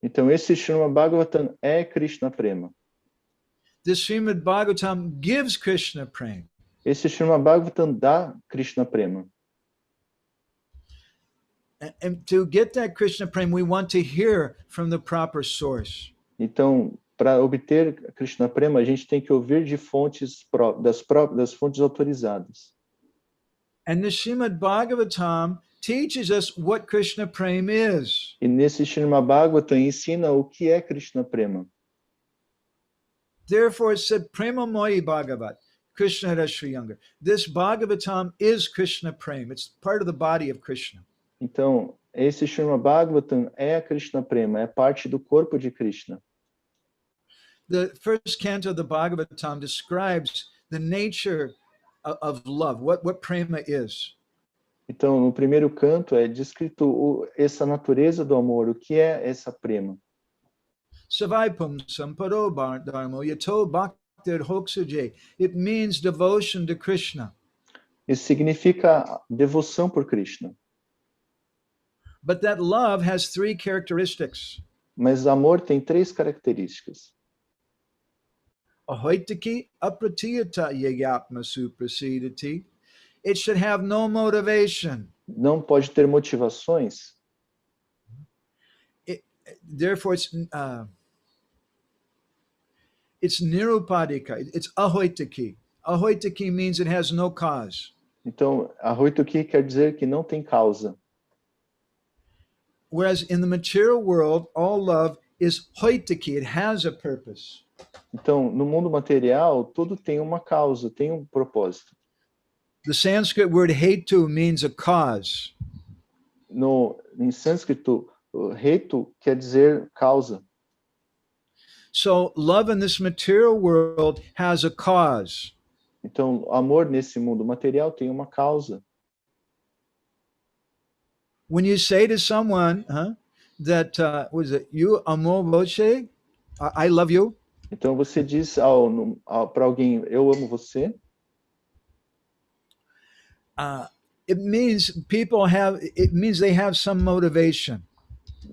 Então esse Srimad Bhagavatam é Krishna Prema. This Srimad Bhagavatam gives Krishna Prema. Esse Srimad Bhagavatam dá Krishna Prema. And to get that Krishna Prema, we want to hear from the proper source. Então, para obter Krishna Prema, a gente tem que ouvir de fontes das fontes autorizadas. And the Srimad Bhagavatam teaches us what Krishna Prema is. E nesse Srimad Bhagavatam ensina o que é Krishna Prema. Therefore it said, Prema Moyi Bhagavat, Krishna Rashri Younger. This Bhagavatam is Krishna Prema. It's part of the body of Krishna. Então, esse Srimad Bhagavatam é a Krishna Prema, é parte do corpo de Krishna. The first canto of the Bhagavatam describes the nature of love, what prema is. Então, no primeiro canto é descrito essa natureza do amor, o que é essa prema. Savai pumsam paro dharmo yato bhaktir hoksuje. It means devotion to Krishna. Isso significa devoção por Krishna. But that love has three characteristics. Mas amor tem três características. Ahoitaki apratiyata yayatma suprasidati. It should have no motivation. Não pode ter motivações. Therefore, it's nirupadika. It's ahoitaki. Ahoitaki means it has no cause. Então, ahoitaki quer dizer que não tem causa. Whereas in the material world, all love is hoitaki. It has a purpose. Então, no mundo material, tudo tem uma causa, tem um propósito. The Sanskrit word hetu means a cause. Em sânscrito, hetu quer dizer causa. So love in this material world has a cause. Então, amor nesse mundo material tem uma causa. When you say to someone that, what is it, you amo voce, I love you. Então, você diz para alguém, eu amo você. It means they have some motivation.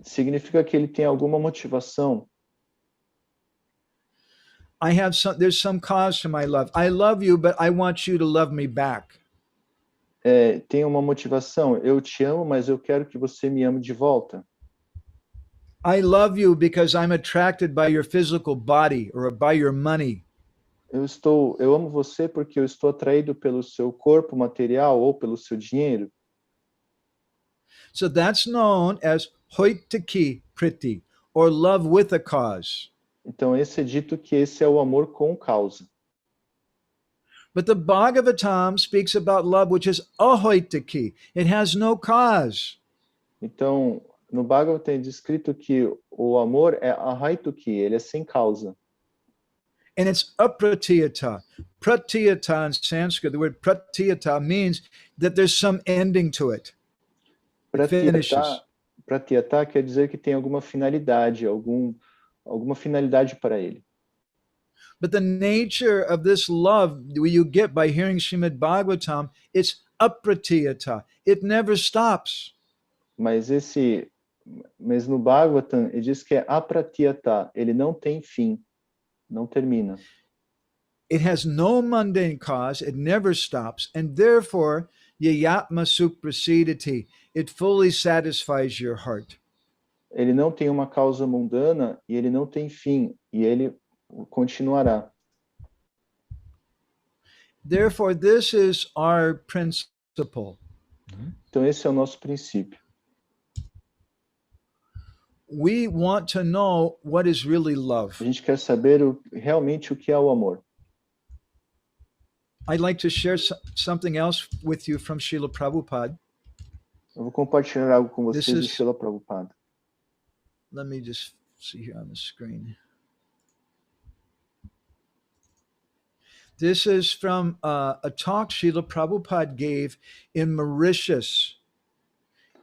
Significa que ele tem alguma motivação. There's some cause to my love. I love you, but I want you to love me back. Tem uma motivação. Eu te amo, mas eu quero que você me ame de volta. I love you because I'm attracted by your physical body or by your money. Eu amo você porque eu estou atraído pelo seu corpo material ou pelo seu dinheiro. So that's known as hoitaki priti, or love with a cause. Então esse é dito que esse é o amor com causa. But the Bhagavatam speaks about love which is ahoitaki. It has no cause. Então, no Bhagavatam é descrito que o amor é ahaituki, ele é sem causa. And it's apratiyata. Pratiyata in Sanskrit, the word pratiyata means that there's some ending to it. Pratiyata quer dizer que tem alguma finalidade, alguma finalidade para ele. But the nature of this love you get by hearing Srimad Bhagavatam, it's apratiyata. It never stops. Mas no Bhagavatam ele diz que é apratiyata, ele não tem fim, não termina. It has no mundane cause, it never stops, and therefore yayatma suprasidati, it fully satisfies your heart. Ele não tem uma causa mundana e ele não tem fim, e ele continuará. Therefore, this is our principle. Então esse é o nosso princípio. We want to know what is really love. A gente quer saber realmente o que é o amor. I'd like to share something else with you from Srila Prabhupada. Eu vou compartilhar algo com vocês de Srila Prabhupada. Let me just see here on the screen. This is from a talk Srila Prabhupada gave in Mauritius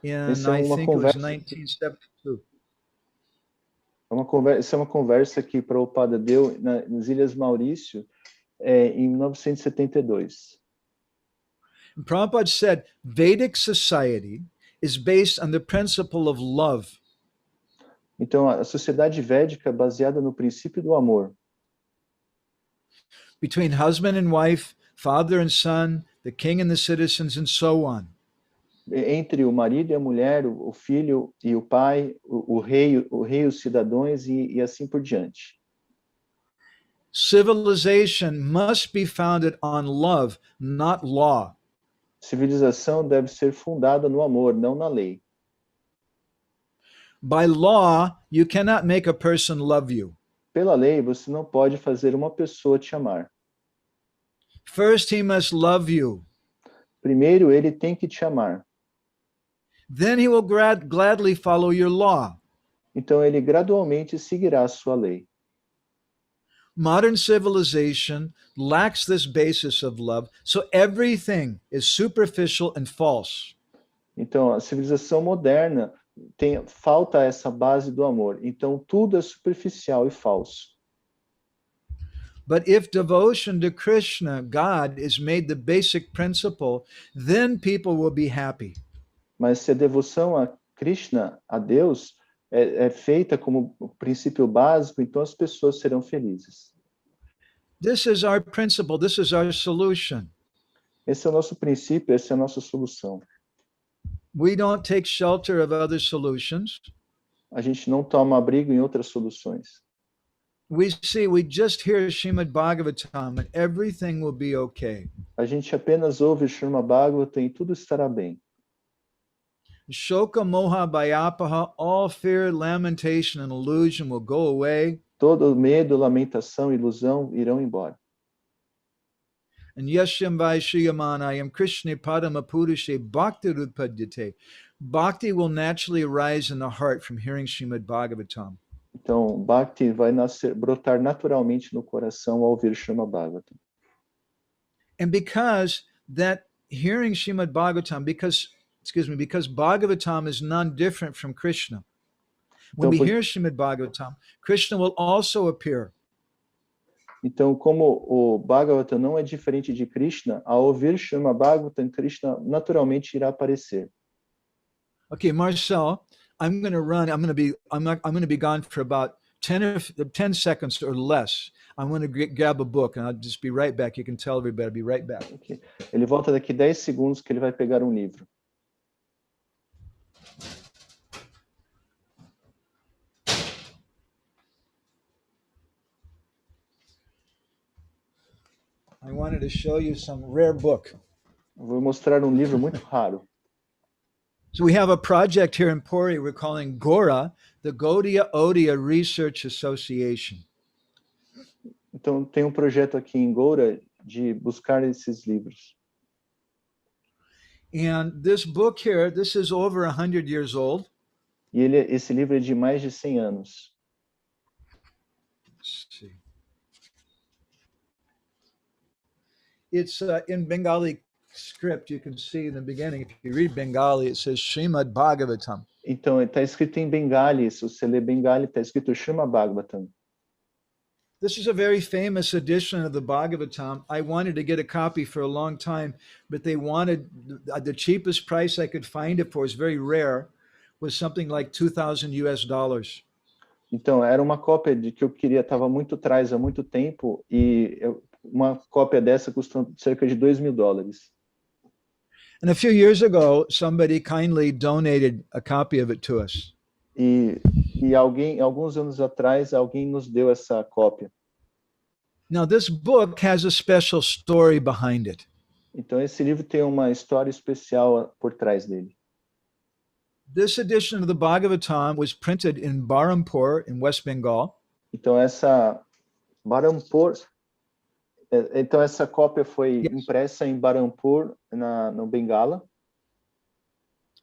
in, I think it was 1972. Essa é uma conversa que Prabhupada deu nas Ilhas Maurício em 1972. Prabhupada said, Vedic society is based on the principle of love. Então, a sociedade védica é baseada no princípio do amor. Between husband and wife, father and son, the king and the citizens, and so on. Entre o marido e a mulher, o filho e o pai, o rei e os cidadãos e assim por diante. Civilization must be founded on love, not law. Civilização deve ser fundada no amor, não na lei. By law, you cannot make a person love you. Pela lei, você não pode fazer uma pessoa te amar. First, he must love you. Primeiro, ele tem que te amar. Then he will gladly follow your law. Então, ele gradualmente seguirá a sua lei. Modern civilization lacks this basis of love, so everything is superficial and false. Então, a civilização moderna falta essa base do amor. Então, tudo é superficial e falso. But if devotion to Krishna, God, is made the basic principle, then people will be happy. Mas se a devoção a Krishna, a Deus, é feita como princípio básico, então as pessoas serão felizes. This is our principle. This is our solution. Esse é o nosso princípio, essa é a nossa solução. We don't take shelter of other solutions. A gente não toma abrigo em outras soluções. We just hear Srimad Bhagavatam and everything will be okay. A gente apenas ouve Srimad Bhagavatam e tudo estará bem. Shoka moha bhayapaha, all fear, lamentation, and illusion will go away. Todo medo, lamentação, ilusão irão embora. And yashyam vaishiyamanayam krishna padama purushe bhakti rupadyate. Bhakti will naturally arise in the heart from hearing Srimad Bhagavatam. Então, Bhakti vai brotar naturalmente no coração ao ouvir Srimad Bhagavatam. And because that hearing Srimad Bhagavatam, because Bhagavatam is non-different from Krishna. When we hear Srimad Bhagavatam, Krishna will also appear. Então, como o Bhagavatam não é diferente de Krishna, ao ouvir Srimad Bhagavatam, Krishna naturalmente irá aparecer. Okay, Marcel, I'm going to run. I'm going to be gone for about 10 seconds or less. I'm going to grab a book and I'll just be right back. You can tell everybody I'll be right back. Okay. Ele volta daqui 10 segundos que ele vai pegar um livro. I wanted to show you some rare book. Vou mostrar um livro muito raro. So we have a project here in Puri we're calling GORA, the Gaudiya Odia Research Association. Então tem um projeto aqui em Goura de buscar esses livros. And this book here, this is over 100 years old. E esse livro é de mais de 100 anos. Let's see. It's in Bengali script. You can see in the beginning, if you read Bengali, it says Srimad Bhagavatam. Então, está escrito em Bengali. Se você ler Bengali, está escrito Srimad Bhagavatam. This is a very famous edition of the Bhagavatam. I wanted to get a copy for a long time, but they wanted the cheapest price I could find it for, is very rare, was something like $2,000. Então, era uma cópia de que eu queria, estava muito atrás há muito tempo, e uma cópia dessa custou cerca de $2.000. And a few years ago, somebody kindly donated a copy of it to us. E alguns anos atrás, alguém nos deu essa cópia. Now, this book has a special story behind it. Então, esse livro tem uma história especial por trás dele. This edition of the Bhagavatam was printed in Berhampur, in West Bengal. Então, essa cópia foi impressa em Berhampur, no Bengala.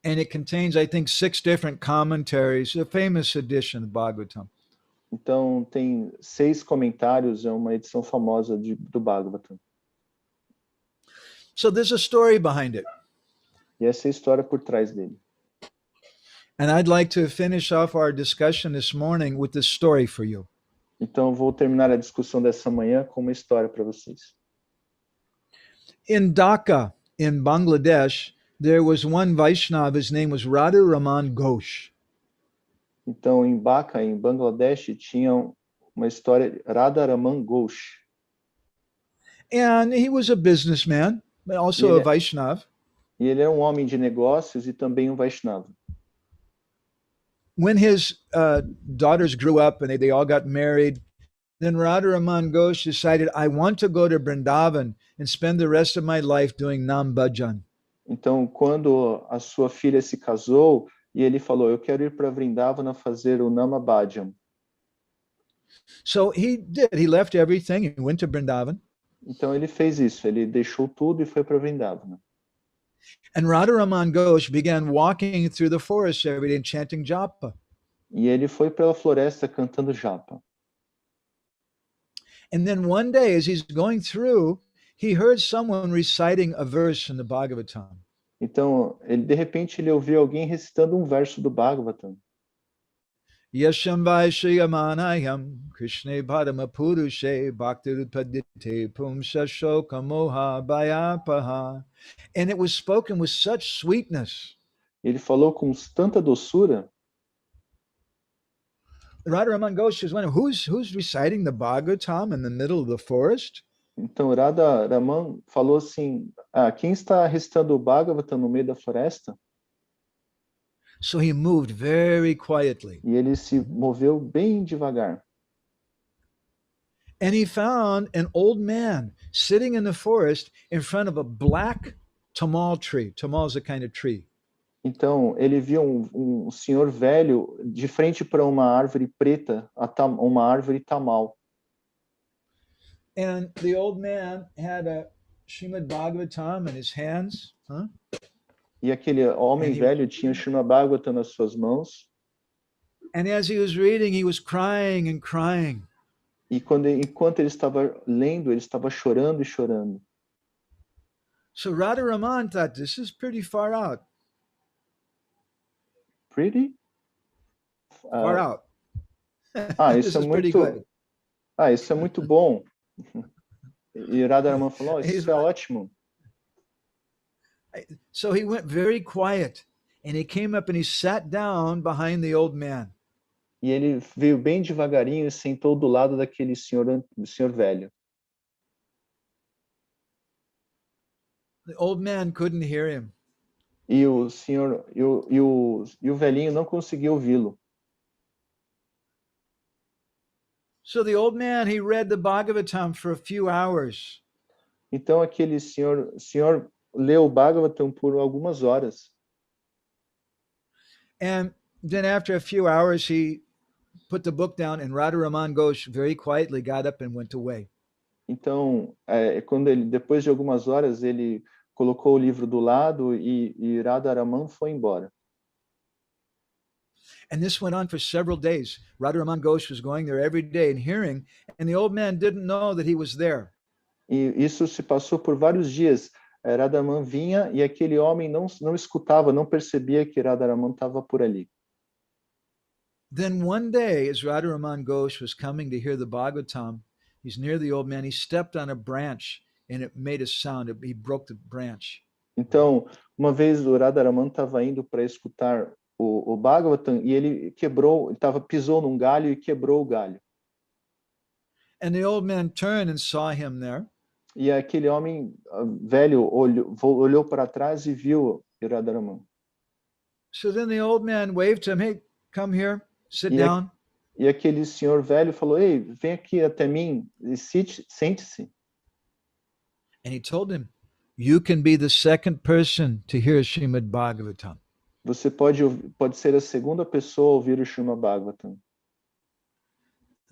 And it contains, I think, 6 different commentaries, a famous edition of Bhagavatam. Então, tem 6 comentários, é uma edição famosa do Bhagavatam. So there's a story behind it. E essa é a história por trás dele. And I'd like to finish off our discussion this morning with this story for you. Então, vou terminar a discussão dessa manhã com uma história para vocês. In Dhaka, in Bangladesh, there was one Vaishnava, his name was Radharaman Ghosh. Então, em Dhaka, em Bangladesh, tinha uma história, Radharaman Ghosh. And he was a businessman, but also a Vaishnava. E ele é um homem de negócios e também um Vaishnava. When his daughters grew up and they all got married, then Radharaman Ghosh decided, I want to go to Vrindavan and spend the rest of my life doing Nam Bhajan. Então, quando a sua filha se casou, e ele falou, eu quero ir para Vrindavana fazer o Namabhajam. So he did. He left everything. He went to Vrindavan. Então ele fez isso, ele deixou tudo e foi para Vrindavana. And Radharaman Ghosh began walking through the forest every day and chanting japa. E ele foi pela floresta cantando japa. And then one day, as he's going through, he heard someone reciting a verse in the Bhagavatam. Então, de repente, ele ouviu alguém recitando um verso do Bhagavatam. Yashambhai Shriyamanayam Krishna Bhadama Purushe Bhaktirudpadite Pumsha Shoka Moha Bhayapaha. And it was spoken with such sweetness. Ele falou com tanta doçura. Radharaman Ghosh was wondering, who's reciting the Bhagavatam in the middle of the forest? Então, Radharaman falou assim, quem está recitando o Bhagavatam no meio da floresta? So he moved very quietly. E ele se moveu bem devagar. And he found an old man sitting in the forest in front of a black tamal tree. Tamal is a kind of tree. Então, ele viu um senhor velho de frente para uma árvore preta, uma árvore tamal. And the old man had a Srimad Bhagavatam in his hands. E aquele homem velho tinha o Srimad Bhagavatam nas suas mãos. And as he was reading, he was crying and crying. E enquanto ele estava lendo, ele estava chorando e chorando. So Radharaman thought, this is pretty far out. Pretty? Far out. Isso é muito. Isso é muito bom. E Radharaman falou, isso é ótimo. So he went very quiet and he came up and he sat down behind the old man. E ele veio bem devagarinho e sentou do lado daquele senhor velho. The old man couldn't hear him. E o senhor e o velhinho não conseguiu ouvi-lo. So the old man, he read the Bhagavatam for a few hours. Então aquele senhor leu o Bhagavatam por algumas horas. And then after a few hours, he put the book down and Radharaman Ghosh very quietly got up and went away. Então, depois de algumas horas, ele colocou o livro do lado e Radharaman foi embora. And this went on for several days. Radharaman Ghosh was going there every day and hearing, and the old man didn't know that he was there. E isso se passou por vários dias. Radharaman vinha e aquele homem não escutava, não percebia que Radharaman estava por ali. Then one day, as Radharaman Ghosh was coming to hear the Bhagavatam, he's near the old man, he stepped on a branch and it made a sound. He broke the branch. Então, uma vez o Radharaman estava indo para escutar o Bhagavatam e ele pisou num galho e quebrou o galho. And the old man turned and saw him there. E aquele homem velho olhou para trás e viu Radharaman. So then the old man waved to him, hey, come here, sit down. E aquele senhor velho falou, ei, vem aqui até mim e sente-se. And he told him, you can be the second person to hear Srimad Bhagavatam. Você pode ser a segunda pessoa a ouvir o Srimad Bhagavatam.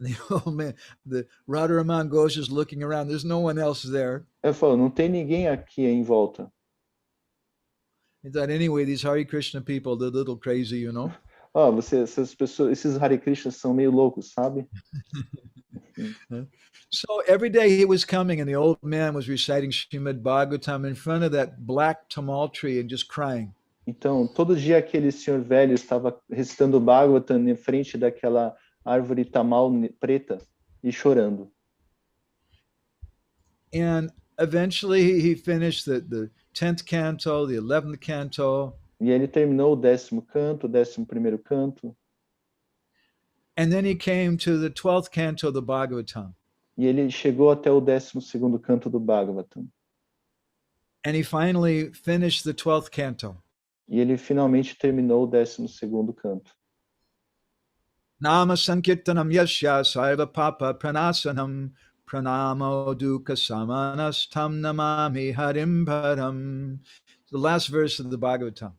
The old man, the Radharaman Ghosh is looking around. There's no one else there. Ele falou, não tem ninguém aqui em volta. He thought, anyway, these Hare Krishna people, they're a little crazy, you know. Essas pessoas, esses Hare Krishnas são meio loucos, sabe? So every day he was coming and the old man was reciting Srimad Bhagavatam in front of that black tamal tree and just crying. Então, todo dia aquele senhor velho estava recitando o Bhagavatam em frente daquela árvore tamal preta e chorando. And eventually he finished the 10th canto, the 11th canto. E ele terminou o 10º canto, o 11º canto. And then he came to the 12th canto of the Bhagavatam. E ele chegou até o 12º canto do Bhagavatam. And he finally finished the 12th canto. E ele finalmente terminou o 12º canto. Nama sankirtanam yasya sarva papa pranasanam pranamo dukkha samanastam namami harim param the last verse of the Bhagavatam,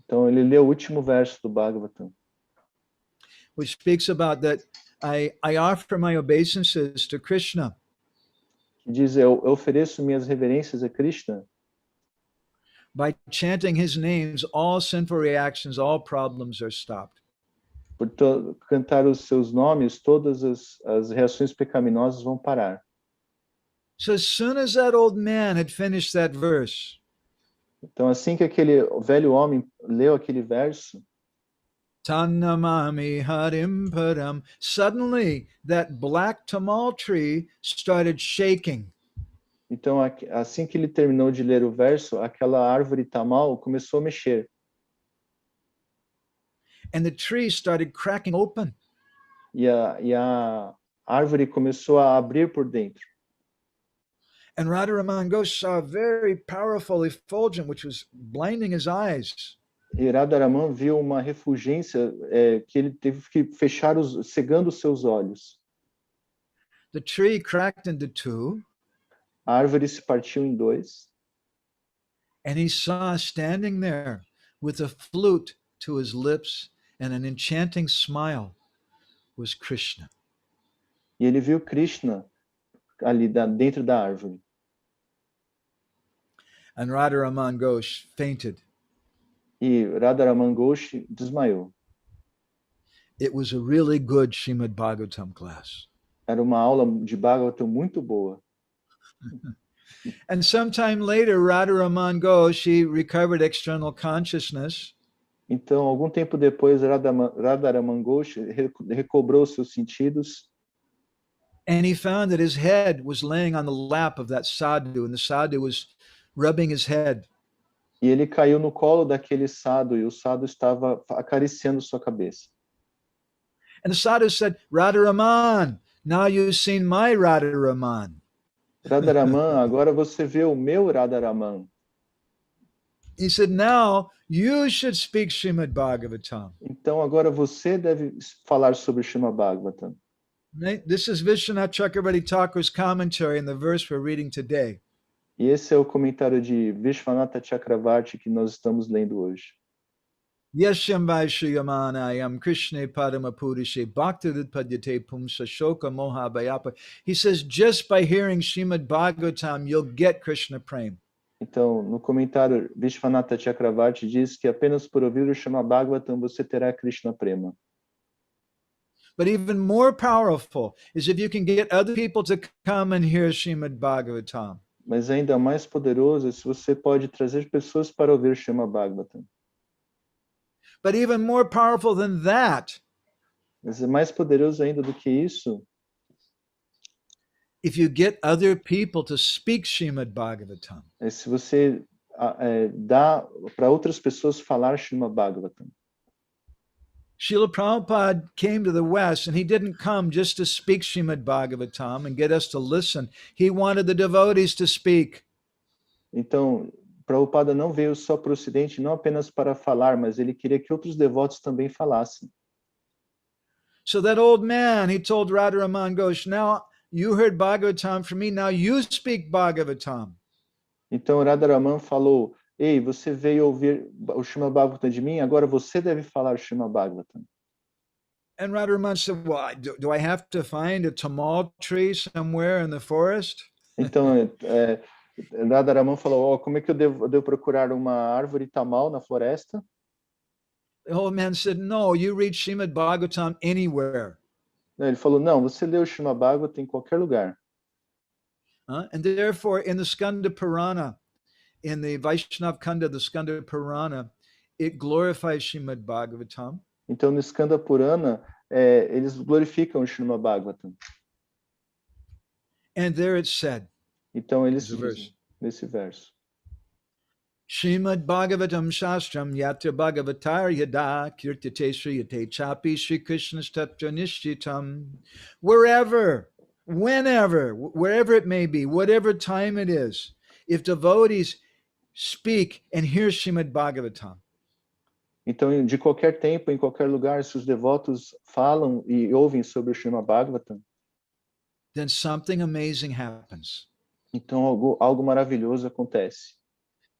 Então ele lê o último verso do Bhagavatam, which speaks about that I offer my obeisances to Krishna. que diz, eu ofereço minhas reverências a Krishna. By chanting his names, all sinful reactions, all problems are stopped. Por cantar os seus nomes, todas as reações pecaminosas vão parar. So as soon as that old man had finished that verse, Então, assim que aquele velho homem leu aquele verso, Tannamami Harim Param, suddenly that black tamal tree started shaking. então assim que ele terminou de ler o verso, aquela árvore tamal começou a mexer. And the tree started cracking open. E a árvore começou a abrir por dentro. And Radharaman Ghosh saw a very powerful effulgence which was blinding his eyes. E Radharaman viu uma refulgência que ele teve que fechar, cegando os seus olhos. The tree cracked into two. A árvore se partiu em dois. And he saw standing there with a flute to his lips and an enchanting smile was Krishna. E ele viu Krishna ali dentro da árvore. And Radharaman Ghosh fainted. E Radharaman Ghosh desmaiou. It was a really good Srimad Bhagavatam class. Era uma aula de Bhagavatam muito boa. And sometime later, Radharaman Ghosh, he recovered external consciousness. Então, algum tempo depois, Radharaman Ghosh recobrou seus sentidos. And he found that his head was laying on the lap of that sadhu, and the sadhu was rubbing his head. E ele caiu no colo daquele sadhu, e o sadhu estava acariciando sua cabeça. And the sadhu said, Radharaman, now you've seen my Radharaman. Radharaman, agora você vê o meu Radharaman. He said, now you should speak Srimad Bhagavatam. Então agora você deve falar sobre o Srimad Bhagavatam. This is Vishwanath Chakravarti Thakur's commentary in the verse we're reading today. E esse é o comentário de Vishwanatha Chakravarti que nós estamos lendo hoje. Yashyam Vaishuyamanayam Krishna Padamapurishe Bhaktadutpadyate Pumsa Shoka Moha Bhayapa. He says, just by hearing Srimad Bhagavatam, you'll get Krishna Prem. Então, no comentário, Vishwanatha Chakravarti diz que apenas por ouvir o Srimad Bhagavatam você terá Krishna Prema. But even more powerful is if you can get other people to come and hear Srimad Bhagavatam. Mas ainda mais poderoso é se você pode trazer pessoas para ouvir o Srimad Bhagavatam. But even more powerful than that, Mas é mais poderoso ainda do que isso, if you get other people to speak Srimad Bhagavatam. é se você dá para outras pessoas falar Srimad Bhagavatam. Srila Prabhupada came to the West and he didn't come just to speak Srimad Bhagavatam and get us to listen. He wanted the devotees to speak. Então, Prabhupada não veio só para o Ocidente, não apenas para falar, mas ele queria que outros devotos também falassem. So that old man, he told Radharaman Ghosh, now you heard Bhagavatam from me, now you speak Bhagavatam. Então, Radharaman falou, ei, você veio ouvir o Srimad Bhagavatam de mim, agora você deve falar o Srimad Bhagavatam. And Radharaman said, well, do I have to find a tamal tree somewhere in the forest? Então, Radharaman falou, como é que eu devo procurar uma árvore tamal na floresta? The old man said, no, you read Srimad Bhagavatam anywhere. Ele falou, não, você lê o Srimad Bhagavatam em qualquer lugar. And therefore, in the Skanda Purana, in the Vaishnav Kanda, the Skanda Purana, it glorifies Srimad Bhagavatam. Então, no Skanda Purana, eles glorificam o Srimad Bhagavatam. And there it said, então, eles dizem, nesse verso. Srimad Bhagavatam Shastram Yatra Bhagavatar Yada Kirtate Sriyate Chapi Sri Krishna's Tatra Nishchitam. Wherever, whenever, wherever it may be, whatever time it is, if devotees speak and hear Srimad Bhagavatam. Então, de qualquer tempo, em qualquer lugar, se os devotos falam e ouvem sobre o Srimad Bhagavatam, then something amazing happens. Então, algo maravilhoso acontece.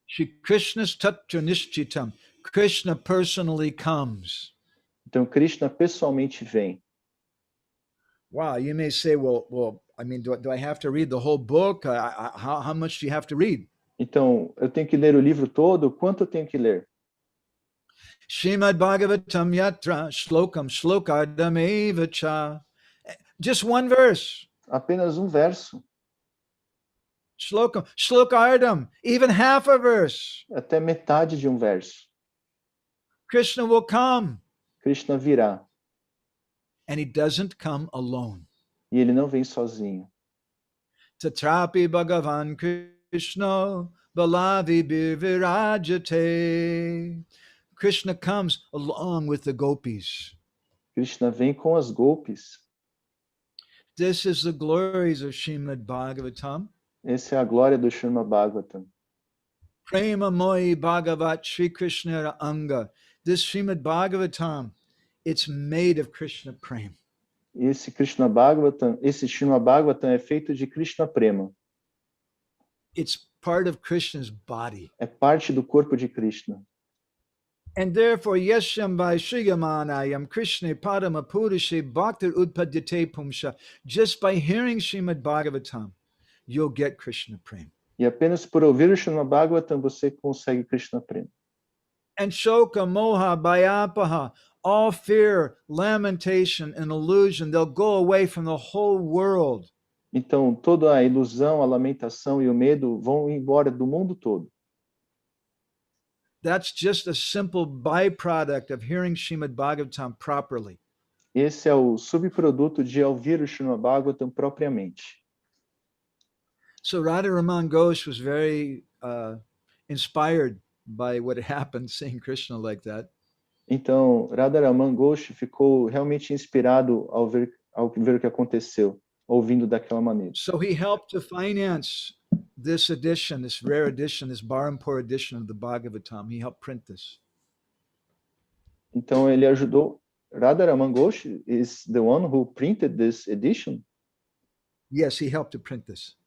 Shri Krishna's tatra nishchitam. Krishna personally comes. Então, Krishna pessoalmente vem. Wow, you may say, well, I mean, do I have to read the whole book? How much do you have to read? Então, eu tenho que ler o livro todo? Quanto eu tenho que ler? Srimad Bhagavatam yatra shlokam shlokardam evacha. Just one verse. Apenas um verso. Shlokam, shlokardam, even half a verse. Até metade de um verso. Krishna will come. Krishna virá. And he doesn't come alone. E ele não vem sozinho. Tatrapi Bhagavan Krishna Balavi Virajate. Krishna comes along with the gopis. Krishna vem com as golpes. This is the glories of Srimad Bhagavatam. Essa é a glória do Srimad Bhagavatam. Prema Mohi Bhagavat Shri Krishna Anga. This Srimad Bhagavatam, it's made of Krishna Prema. Esse Srimad Bhagavatam é feito de Krishna Prema. It's part of Krishna's body. É parte do corpo de Krishna. And therefore, Yeshyam Vaishyamanayam Krishna Padama Purushe Bhaktir Udpadyate Pumsha. Just by hearing Srimad Bhagavatam, you'll get Krishna Prema. E apenas por ouvir o Srimad Bhagavatam você consegue Krishna Prema. And Shoka, Moha, Bhayapaha, all fear, lamentation, and illusion, they'll go away from the whole world. Então, toda a ilusão, a lamentação e o medo vão embora do mundo todo. That's just a simple byproduct of hearing Srimad Bhagavatam properly. Esse é o subproduto de ouvir o Srimad Bhagavatam propriamente. So Radharaman Ghosh was very inspired by what happened seeing Krishna like that. Então, Radharaman Ghosh ficou realmente inspirado ao ver o que aconteceu, ouvindo daquela maneira. So he helped to finance this edition, this rare edition, this Barampur edition of the Bhagavatam. He helped print this. Então ele ajudou. Radharaman Ghosh is the one who printed this edition? Yes, he helped to print this.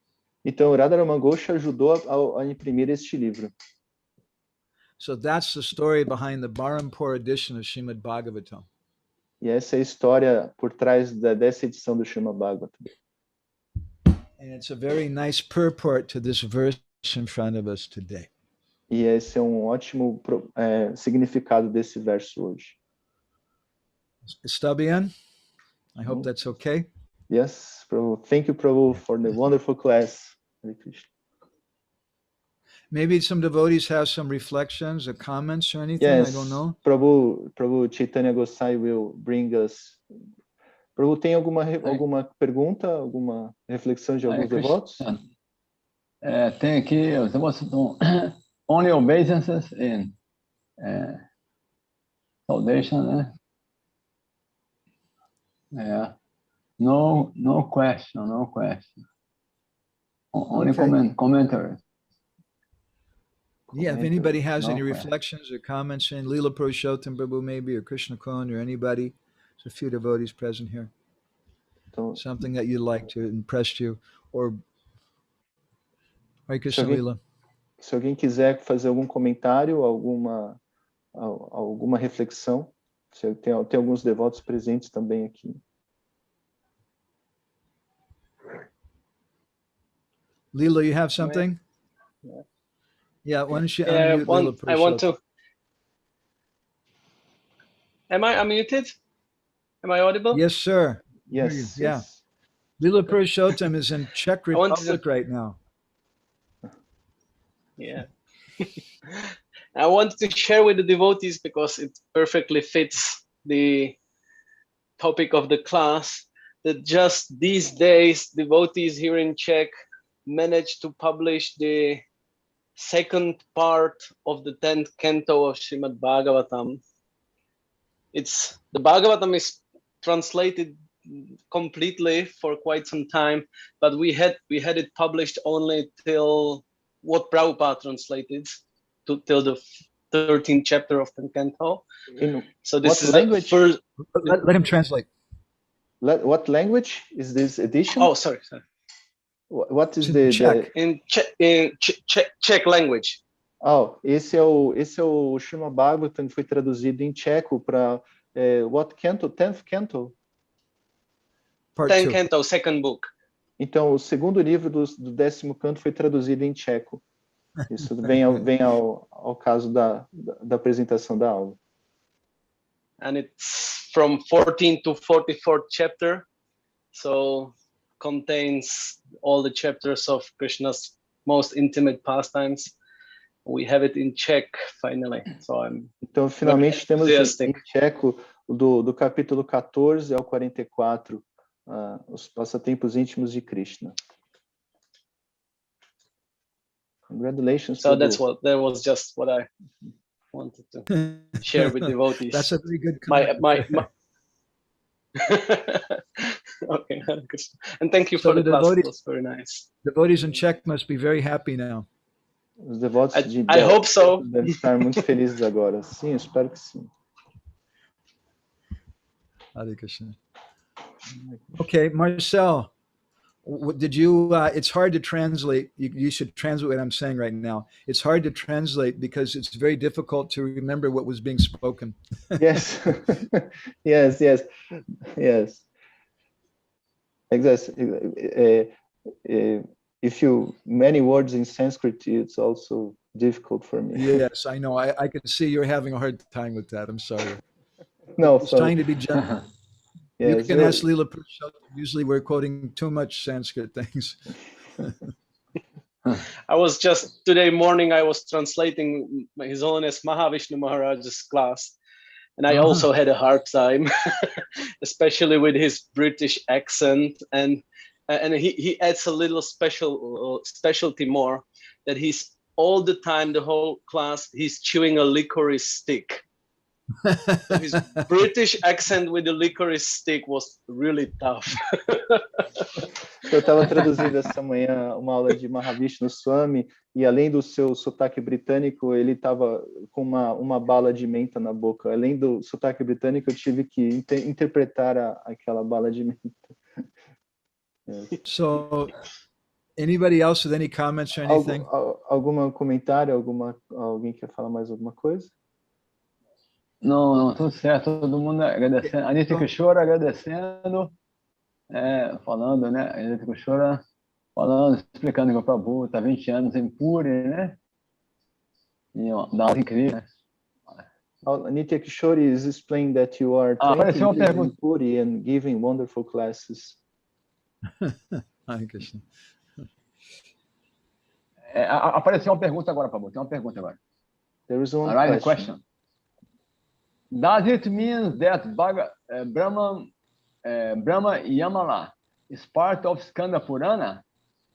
Então Radharaman Ghosh ajudou a imprimir este livro. So that's the story behind the Barampur edition of Srimad Bhagavatam. E essa é a história por trás dessa edição do Srimad Bhagavatam. And it's a very nice purport to this verse in front of us today. E esse é ótimo significado desse verso hoje. Está bien? I hope that's okay. Yes, Prabhu. Thank you, Prabhu, for the wonderful class. Hare Krishna. Maybe some devotees have some reflections or comments or anything. Yes, I don't know. Prabhu Chaitanya Gosai will bring us. Prabhu, tem alguma pergunta, alguma reflexão de alguns devotos? Tem aqui os devotos only obeisances in salvation, né? No question. Only Okay. commentary. Yeah, if anybody has No any question. reflections or comments, and Leela Purushottam Prabhu maybe, or Krishna Kon, or anybody, there's a few devotees present here. Então, Something that you like to impress you, or Hare Krishna Leela. se alguém quiser fazer algum comentário, alguma reflexão, tem alguns devotos presentes também aqui. Leela, you have something? Yeah, why don't you Yeah, unmute Leela I want Purushottam? to. Am I unmuted? Am I audible? Yes, sir. Yes, Yeah. yes. Leela Purushottam is in Czech I want to- Republic right now. Yeah. I wanted to share with the devotees because it perfectly fits the topic of the class that just these days devotees here in Czech managed to publish the second part of the 10th canto of Srimad Bhagavatam. The Bhagavatam is translated completely for quite some time, but we had it published only till what Prabhupada translated till the 13th chapter of the canto. In So this what is language? the first. Let him translate. What language is this edition? Oh, sorry. What is It's in Czech. In Czech language. Esse é o Srimad Bhagavatam, que foi traduzido em tcheco para what canto? 10th canto? Part 10 two. canto, second book. Então, o segundo livro do 10º canto foi traduzido em tcheco. Isso vem ao caso da apresentação da aula. And it's from 14th to 44th chapter, so contains all the chapters of Krishna's most intimate pastimes. We have it in Czech finally, so I'm Então, finalmente temos enthusiastic. em tcheco do capítulo 14 ao 44, os passatempos íntimos de Krishna. Congratulations. So that was just what I wanted to share with devotees. That's a very good my comment. Okay, and thank you So for the the class. devotees- It was very nice. Devotees in Czech must be very happy now. Os devotos de I hope so. devem estar muito felizes agora. Sim, eu espero que sim. Hare Krishna. Okay, Marcel, did you, it's hard to translate. You should translate what I'm saying right now. It's hard to translate because it's very difficult to remember what was being spoken. Yes, yes. Exactly. If many words in Sanskrit, it's also difficult for me. Yes, I know. I can see you're having a hard time with that. I'm sorry. No, Just trying to be gentle. You yes, can ask Leela Prashad. Usually we're quoting too much Sanskrit things. I was just today morning. I was translating His Holiness Mahavishnu Maharaj's class, and I also had a hard time, especially with his British accent. And he adds a little specialty more, that he's all the time, the whole class, he's chewing a licorice stick. So his British accent with the licorice stick was really tough. Eu estava traduzindo essa manhã uma aula de Mahavishnu Swami, e além do seu sotaque britânico, ele estava com uma bala de menta na boca. Além do sotaque britânico, eu tive que interpretar aquela bala de menta. Yes. So, anybody else with any comments or anything? Algum comentário? Alguém quer falar mais alguma coisa? Não, tudo certo, todo mundo agradecendo. Anitta Kishora agradecendo, falando, né? Anitta Kishora falando, explicando que o Prabhu está 20 anos em Puri, né? E dá aula incrível, né? Nitya Kishore is explaining that you are 20 years in Puri and giving wonderful classes. Hare Krishna. Apareceu uma pergunta agora, Prabhu. Tem uma pergunta agora. There is one question. Does it mean that Brahma Yamala is part of Skanda Purana,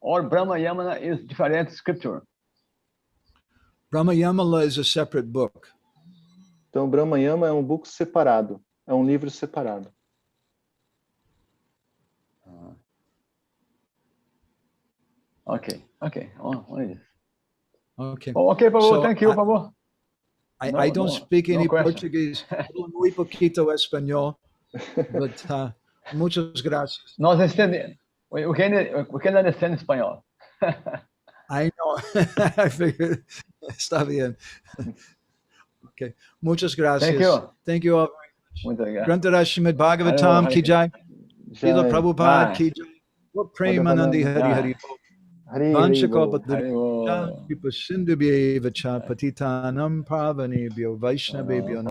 or Brahma Yamala is different scripture? Brahma Yamala is a separate book. Então, Brahma Yama é um book separado, é um livro separado. Okay. Okay. Okay, Prabhu, So thank you, Prabhu. I don't speak any question. Portuguese. Hablo muy poquito español, but muchas gracias. Nós entendemos. We can understand espanhol. I know. I figured. Está bien. Okay. Muchas gracias. Thank you all very much. Muito obrigado. Grantara Srimad Bhagavatam ki jai. Srila Prabhupada ki jai. Premanandi Hari Hari. Vanchakalpatari Sindhubhye Vacha Patitanam Pavanebhyo Vaishnavebhyo.